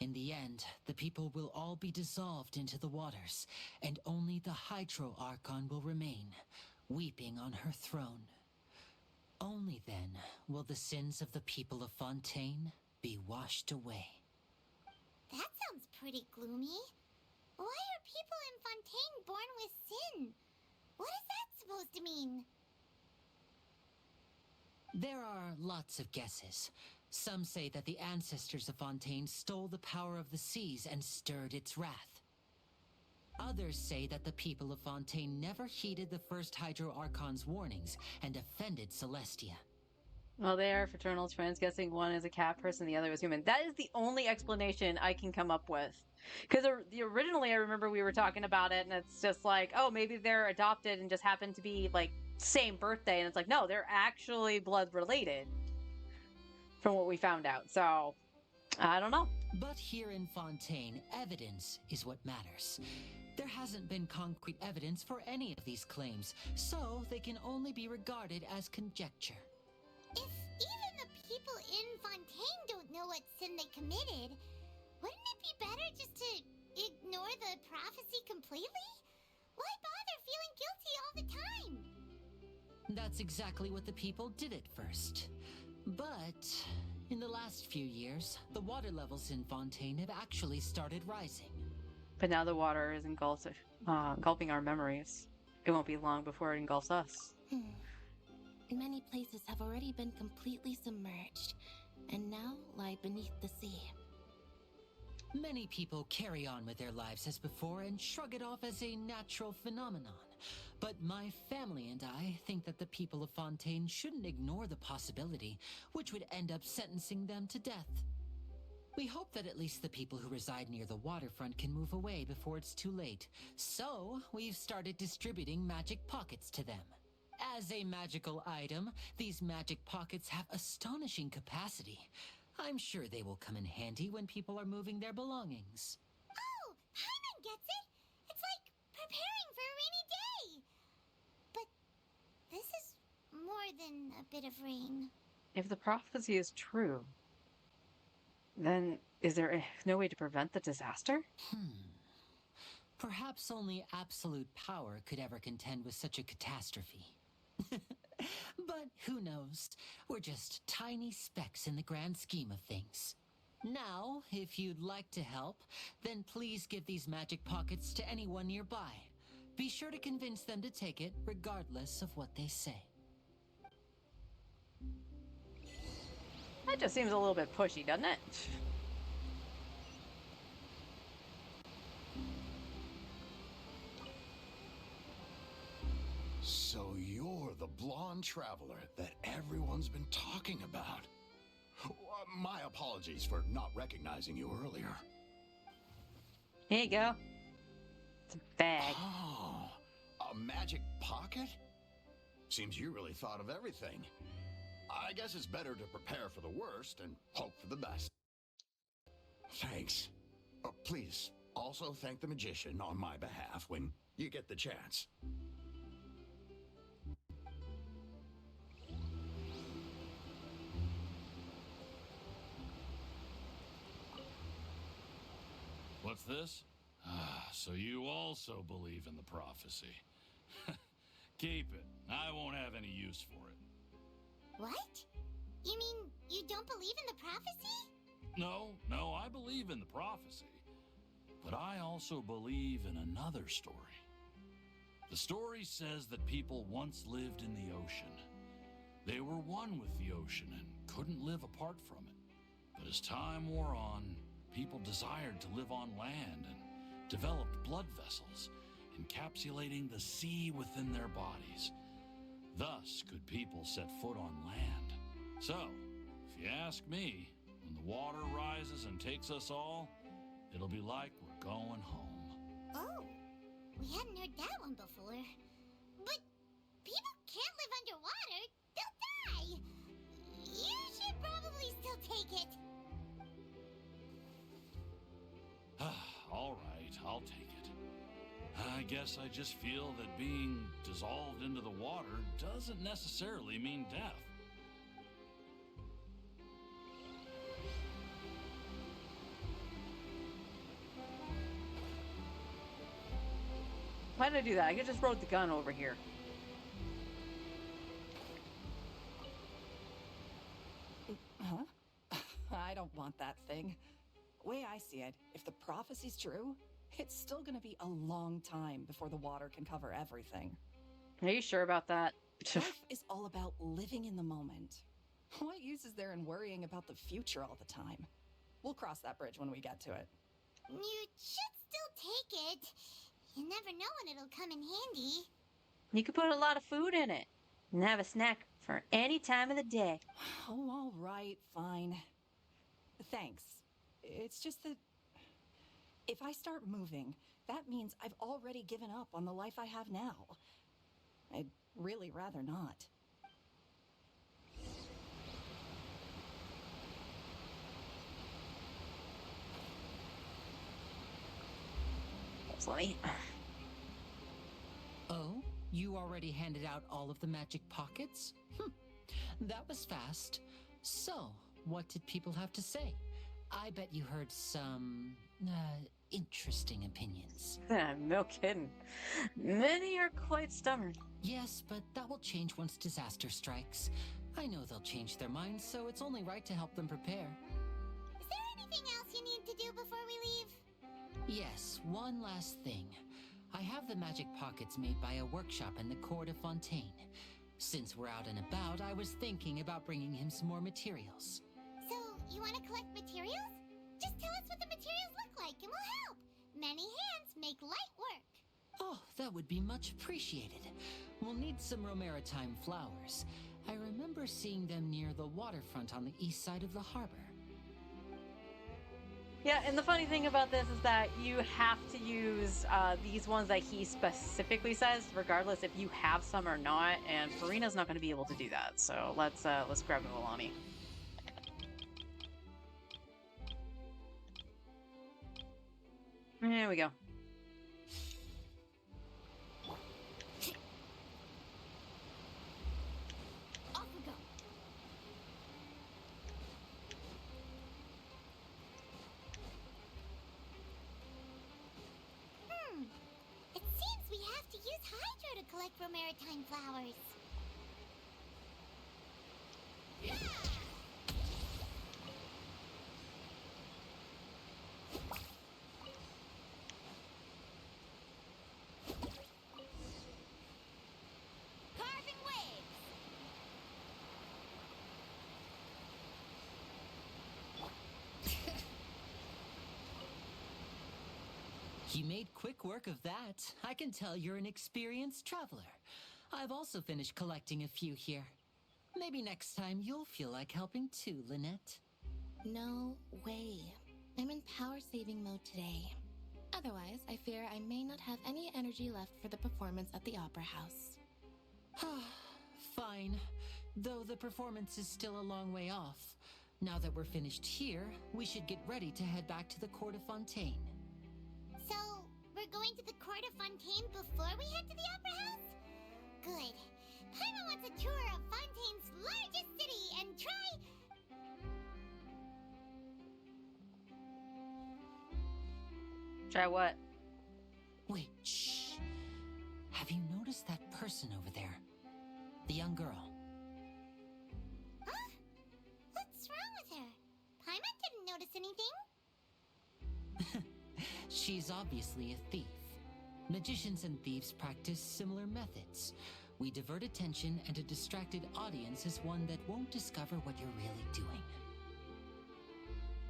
In the end, the people will all be dissolved into the waters, and only the Hydro Archon will remain, weeping on her throne. Only then will the sins of the people of Fontaine be washed away. That sounds pretty gloomy. Why are people in Fontaine born with sin? What is that supposed to mean? There are lots of guesses. Some say that the ancestors of Fontaine stole the power of the seas and stirred its wrath. Others say that the people of Fontaine never heeded the first Hydro Archon's warnings and offended Celestia. Well, they are fraternal twins, guessing one is a cat person, the other was human. That is the only explanation I can come up with. Because originally I remember we were talking about it, and it's just like, oh, maybe they're adopted and just happen to be, like, same birthday. And it's like, no, they're actually blood related from what we found out. So, I don't know. But here in Fontaine, evidence is what matters. There hasn't been concrete evidence for any of these claims, so they can only be regarded as conjecture. If even the people in Fontaine don't know what sin they committed, wouldn't it be better just to ignore the prophecy completely? Why bother feeling guilty all the time? That's exactly what the people did at first. But in the last few years, the water levels in Fontaine have actually started rising. But now the water is engulfing our memories. It won't be long before it engulfs us. Many places have already been completely submerged, and now lie beneath the sea. Many people carry on with their lives as before and shrug it off as a natural phenomenon. But my family and I think that the people of Fontaine shouldn't ignore the possibility, which would end up sentencing them to death. We hope that at least the people who reside near the waterfront can move away before it's too late. So, we've started distributing magic pockets to them. As a magical item, these magic pockets have astonishing capacity. I'm sure they will come in handy when people are moving their belongings. Oh, Paimon gets it! It's like preparing for a rainy day! But this is more than a bit of rain. If the prophecy is true, then is there no way to prevent the disaster? Perhaps only absolute power could ever contend with such a catastrophe. But who knows? We're just tiny specks in the grand scheme of things. Now, if you'd like to help, then please give these magic pockets to anyone nearby. Be sure to convince them to take it, regardless of what they say. That just seems a little bit pushy, doesn't it? blonde traveler that everyone's been talking about. My apologies for not recognizing you earlier. Here you go. It's a bag. Oh, a magic pocket? Seems you really thought of everything. I guess it's better to prepare for the worst and hope for the best. Thanks. Please, also thank the magician on my behalf when you get the chance. What's this? So you also believe in the prophecy. Keep it. I won't have any use for it. What? You mean you don't believe in the prophecy? No, I believe in the prophecy. But I also believe in another story. The story says that people once lived in the ocean. They were one with the ocean and couldn't live apart from it. But as time wore on, people desired to live on land and developed blood vessels, encapsulating the sea within their bodies. Thus could people set foot on land. So, if you ask me, when the water rises and takes us all, it'll be like we're going home. Oh, we hadn't heard that one before. But people can't live underwater. They'll die. You should probably still take it. All right, I'll take it. I guess I just feel that being dissolved into the water doesn't necessarily mean death. Why did I do that? I could just rode the gun over here. Huh? I don't want that thing. Way I see it, if the prophecy's true, it's still gonna be a long time before the water can cover everything. Are you sure about that? Life is all about living in the moment. What use is there in worrying about the future all the time? We'll cross that bridge when we get to it. You should still take it. You never know when it'll come in handy. You could put a lot of food in it and have a snack for any time of the day. Oh, all right, fine. Thanks. It's just that if I start moving, that means I've already given up on the life I have now. I'd really rather not. Absolutely. Oh, you already handed out all of the magic pockets? That was fast. So, what did people have to say? I bet you heard some, interesting opinions. No kidding. Many are quite stubborn. Yes, but that will change once disaster strikes. I know they'll change their minds, so it's only right to help them prepare. Is there anything else you need to do before we leave? Yes, one last thing. I have the magic pockets made by a workshop in the court of Fontaine. Since we're out and about, I was thinking about bringing him some more materials. So, you want to collect materials? Just tell us what the materials look like and we'll help. Many hands make light work. Oh, that would be much appreciated. We'll need some Romaritime flowers. I remember seeing them near the waterfront on the east side of the harbor. Yeah, and the funny thing about this is that you have to use these ones that he specifically says, regardless if you have some or not. And Farina's not going to be able to do that. So let's grab Milani. There we go. Off we go. It seems we have to use Hydro to collect Romaritime flowers. Carving waves. You made quick work of that. I can tell you're an experienced traveler. I've also finished collecting a few here. Maybe next time you'll feel like helping too, Lynette. No way. I'm in power saving mode today. Otherwise, I fear I may not have any energy left for the performance at the Opera House. Fine. Though the performance is still a long way off. Now that we're finished here, we should get ready to head back to the Court of Fontaine. So, we're going to the Court of Fontaine before we head to the Opera House? Good. Paimon wants a tour of Fontaine's largest city and try... Try what? Wait, shh. Have you noticed that person over there? The young girl. Huh? What's wrong with her? Paimon didn't notice anything. She's obviously a thief. Magicians and thieves practice similar methods. We divert attention, and a distracted audience is one that won't discover what you're really doing.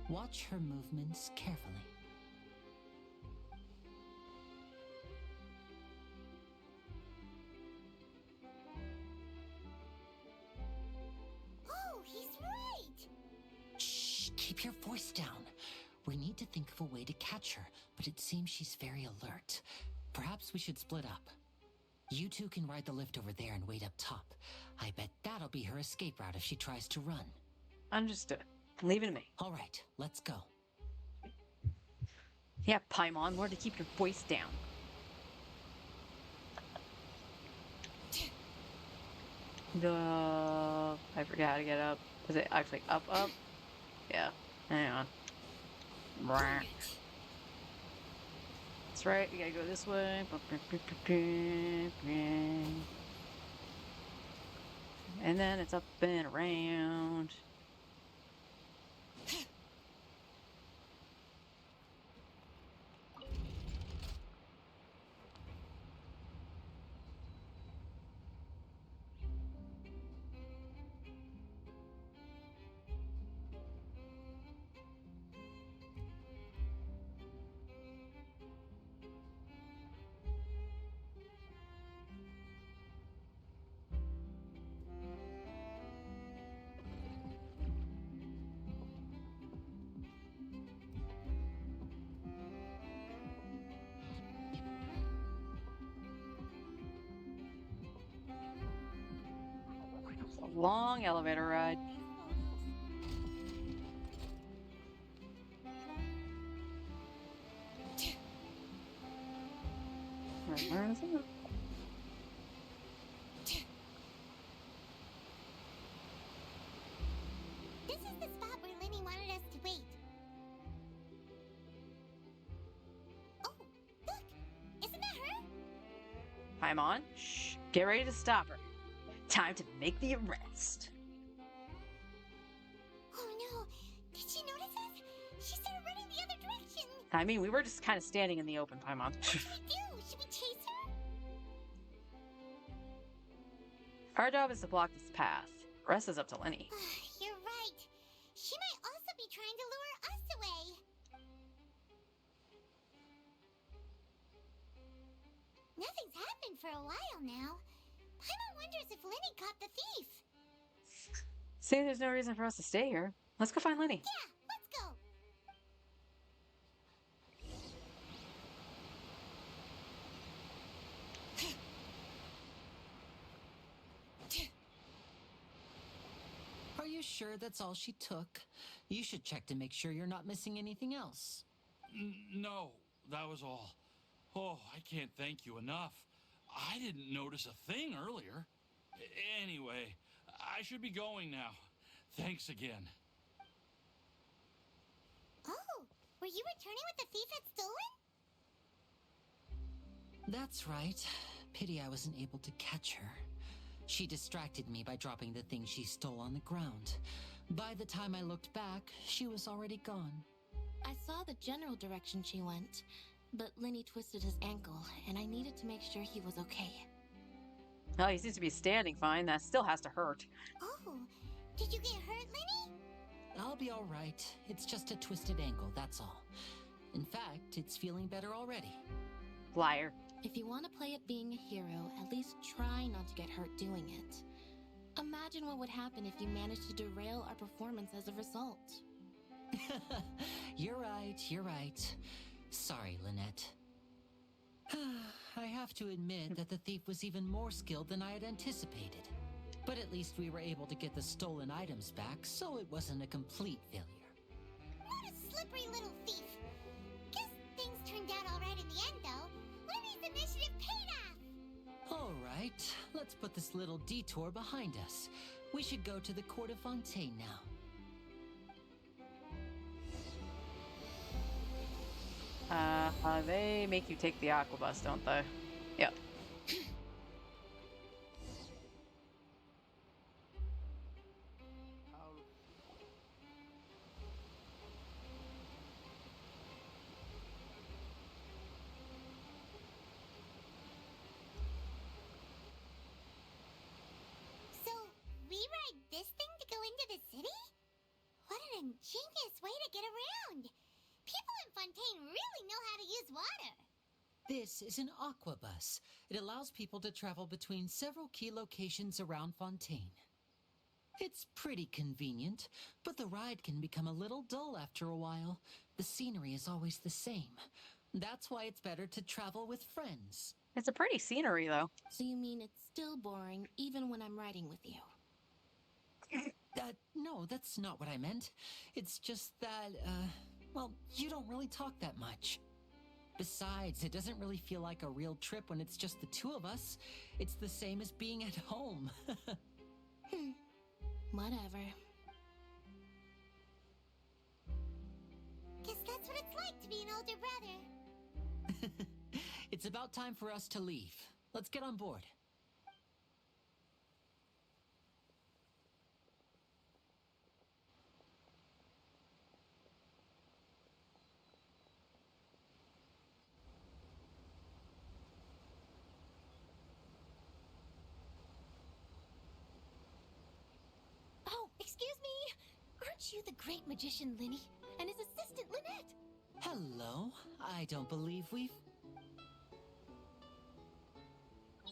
Watch her movements carefully. Oh, he's right! Shh, keep your voice down. We need to think of a way to catch her, but it seems she's very alert. Perhaps we should split up. You two can ride the lift over there and wait up top. I bet that'll be her escape route if she tries to run. Understood. Leave it to me. All right, let's go. Yeah, Paimon, learn to keep your voice down. I forgot how to get up. Is it actually up? Yeah. Hang on. That's right, we gotta go this way. And then it's up and around. It's a long elevator ride. Where is it? This is the spot where Lenny wanted us to wait. Oh, look! Isn't that her? Paimon, shh. Get ready to stop her. Time to make the arrest. Oh no! Did she notice us? She started running the other direction! I mean, we were just kind of standing in the open, Paimon. What should we do? Should we chase her? Our job is to block this path. The rest is up to Lenny. You're right. She might also be trying to lure us away. Nothing's happened for a while now. Paimon wonders if Lenny caught the thief. See, there's no reason for us to stay here. Let's go find Lenny. Yeah, let's go. Are you sure that's all she took? You should check to make sure you're not missing anything else. No, that was all. Oh, I can't thank you enough. I didn't notice a thing earlier. Anyway, I should be going now. Thanks again. Oh, were you returning what the thief had stolen? That's right. Pity I wasn't able to catch her. She distracted me by dropping the thing she stole on the ground. By the time I looked back, she was already gone. I saw the general direction she went, but Lenny twisted his ankle, and I needed to make sure he was okay. Oh, he seems to be standing fine. That still has to hurt. Oh, did you get hurt, Lenny? I'll be all right. It's just a twisted ankle, that's all. In fact, it's feeling better already. Liar. If you want to play at being a hero, at least try not to get hurt doing it. Imagine what would happen if you managed to derail our performance as a result. You're right. Sorry, Lynette. I have to admit that the thief was even more skilled than I had anticipated. But at least we were able to get the stolen items back, so it wasn't a complete failure. What a slippery little thief. Guess things turned out all right in the end, though. Libby's initiative paid off. All right, let's put this little detour behind us. We should go to the Court of Fontaine now. They make you take the aqua bus, don't they? Yep. So, we ride this thing to go into the city? What an ingenious way to get around. People in Fontaine really know how to use water. This is an aqua bus. It allows people to travel between several key locations around Fontaine. It's pretty convenient, but the ride can become a little dull after a while. The scenery is always the same. That's why it's better to travel with friends. It's a pretty scenery, though. So you mean it's still boring even when I'm riding with you? No, that's not what I meant. It's just that, well, you don't really talk that much. Besides, it doesn't really feel like a real trip when it's just the two of us. It's the same as being at home. Whatever. Guess that's what it's like to be an older brother. It's about time for us to leave. Let's get on board. Oh, excuse me. Aren't you the great magician Linny and his assistant Lynette? Hello. I don't believe we've...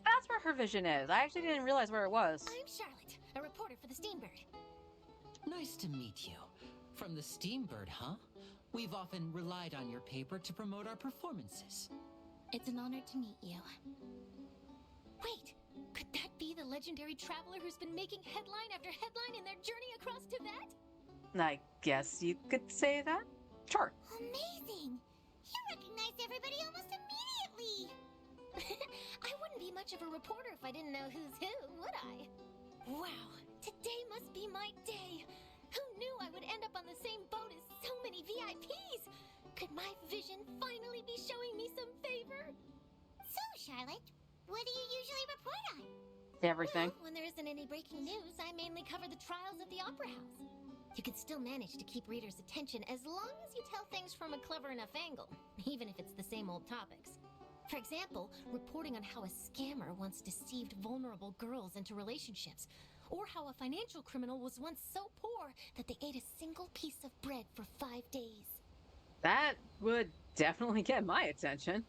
That's where her vision is. I actually didn't realize where it was. I'm Charlotte, a reporter for the Steambird. Nice to meet you. From the Steambird, huh? We've often relied on your paper to promote our performances. It's an honor to meet you. Wait, could that be the legendary traveler who's been making headline after headline in their journey across Tibet? I guess you could say that. Sure. Amazing! You recognized everybody almost immediately! I wouldn't be much of a reporter if I didn't know who's who, would I? Wow, today must be my day. Who knew I would end up on the same boat as so many VIPs? Could my vision finally be showing me some favor? So, Charlotte, what do you usually report on? Everything. Well, when there isn't any breaking news, I mainly cover the trials at the Opera House. You can still manage to keep readers' attention as long as you tell things from a clever enough angle, even if it's the same old topics. For example, reporting on how a scammer once deceived vulnerable girls into relationships, or how a financial criminal was once so poor that they ate a single piece of bread for 5 days. That would definitely get my attention.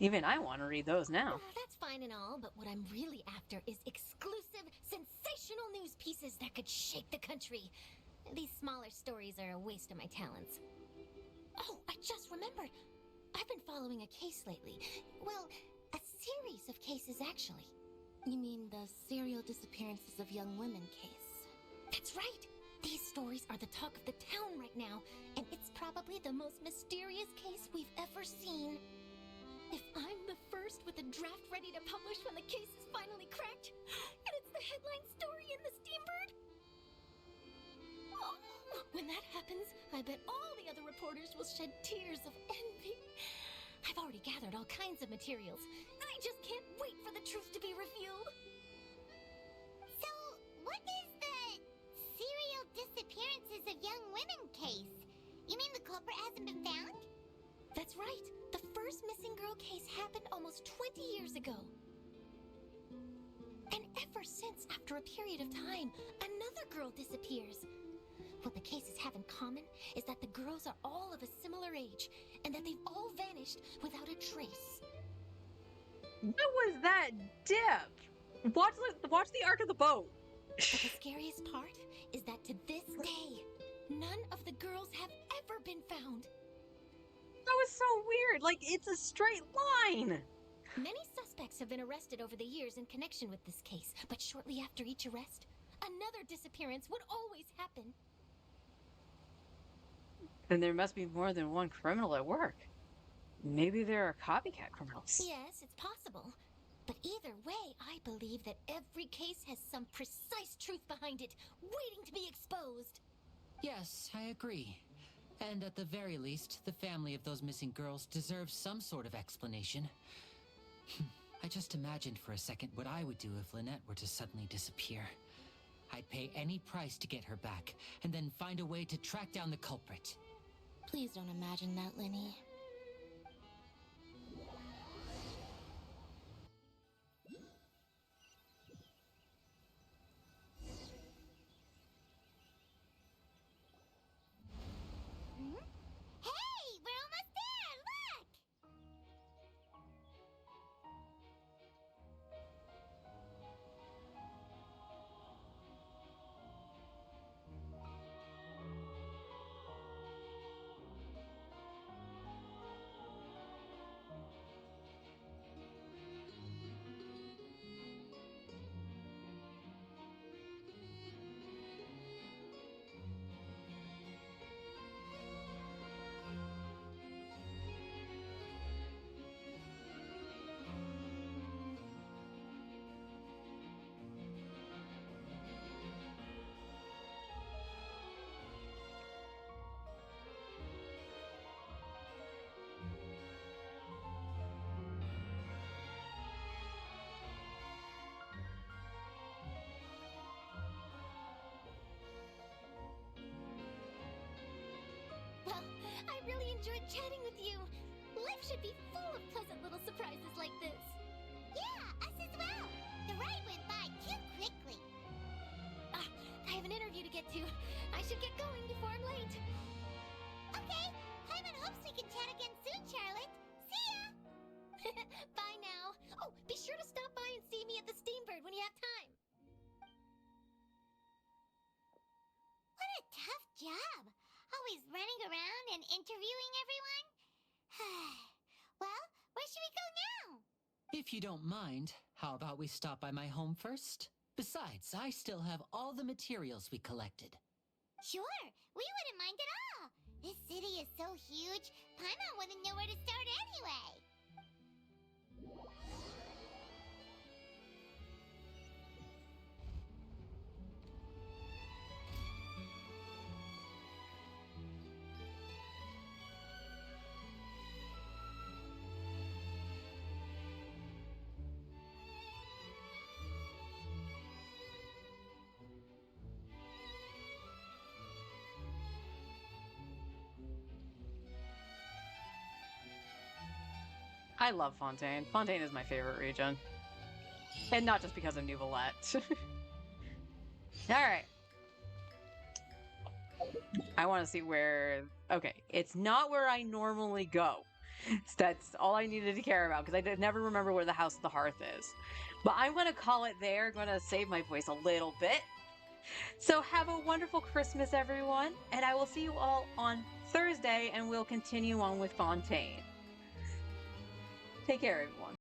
Even I want to read those now. That's fine and all, but what I'm really after is exclusive, sensational news pieces that could shake the country. These smaller stories are a waste of my talents. Oh, I just remembered. I've been following a case lately. Well, a series of cases, actually. You mean the serial disappearances of young women case? That's right. These stories are the talk of the town right now, and it's probably the most mysterious case we've ever seen. If I'm the first with a draft ready to publish when the case is finally cracked, and it's the headline story in the Steambird, oh, when that happens, I bet all the other reporters will shed tears of envy. I've already gathered all kinds of materials. I just can't wait for the truth to be revealed. So, what is the serial disappearances of young women case? You mean the culprit hasn't been found? That's right. The first missing girl case happened almost 20 years ago. And ever since, after a period of time, another girl disappears. What the cases have in common is that the girls are all of a similar age, and that they've all vanished without a trace. What was that dip? Watch the arc of the boat. But the scariest part is that to this day, none of the girls have ever been found. That was so weird. Like, it's a straight line. Many suspects have been arrested over the years in connection with this case, but shortly after each arrest, another disappearance would always happen. Then there must be more than one criminal at work. Maybe there are copycat criminals. Yes, it's possible. But either way, I believe that every case has some precise truth behind it, waiting to be exposed. Yes, I agree. And at the very least, the family of those missing girls deserves some sort of explanation. I just imagined for a second what I would do if Lynette were to suddenly disappear. I'd pay any price to get her back, and then find a way to track down the culprit. Please don't imagine that, Linny. Hey, we're almost there! Look! Well, I really enjoyed chatting with you. Life should be full of pleasant little surprises like this. Yeah, us as well. The ride went by too quickly. I have an interview to get to. I should get going before I'm late. Okay, Hyman hopes we can chat again soon, Charlotte. See ya! Bye now. Oh, be sure to stop by and see me at the Steambird when you have time. What a tough job. Always running around and interviewing everyone? Well, where should we go now? If you don't mind, how about we stop by my home first? Besides, I still have all the materials we collected. Sure, we wouldn't mind at all. This city is so huge, Paimon wouldn't know where to start anyway. I love Fontaine. Fontaine is my favorite region. And not just because of Nouvellette. Alright. I want to see where... Okay, it's not where I normally go. That's all I needed to care about, because I never remember where the House of the Hearth is. But I'm going to call it there. I'm going to save my voice a little bit. So have a wonderful Christmas, everyone. And I will see you all on Thursday, and we'll continue on with Fontaine. Take care, everyone.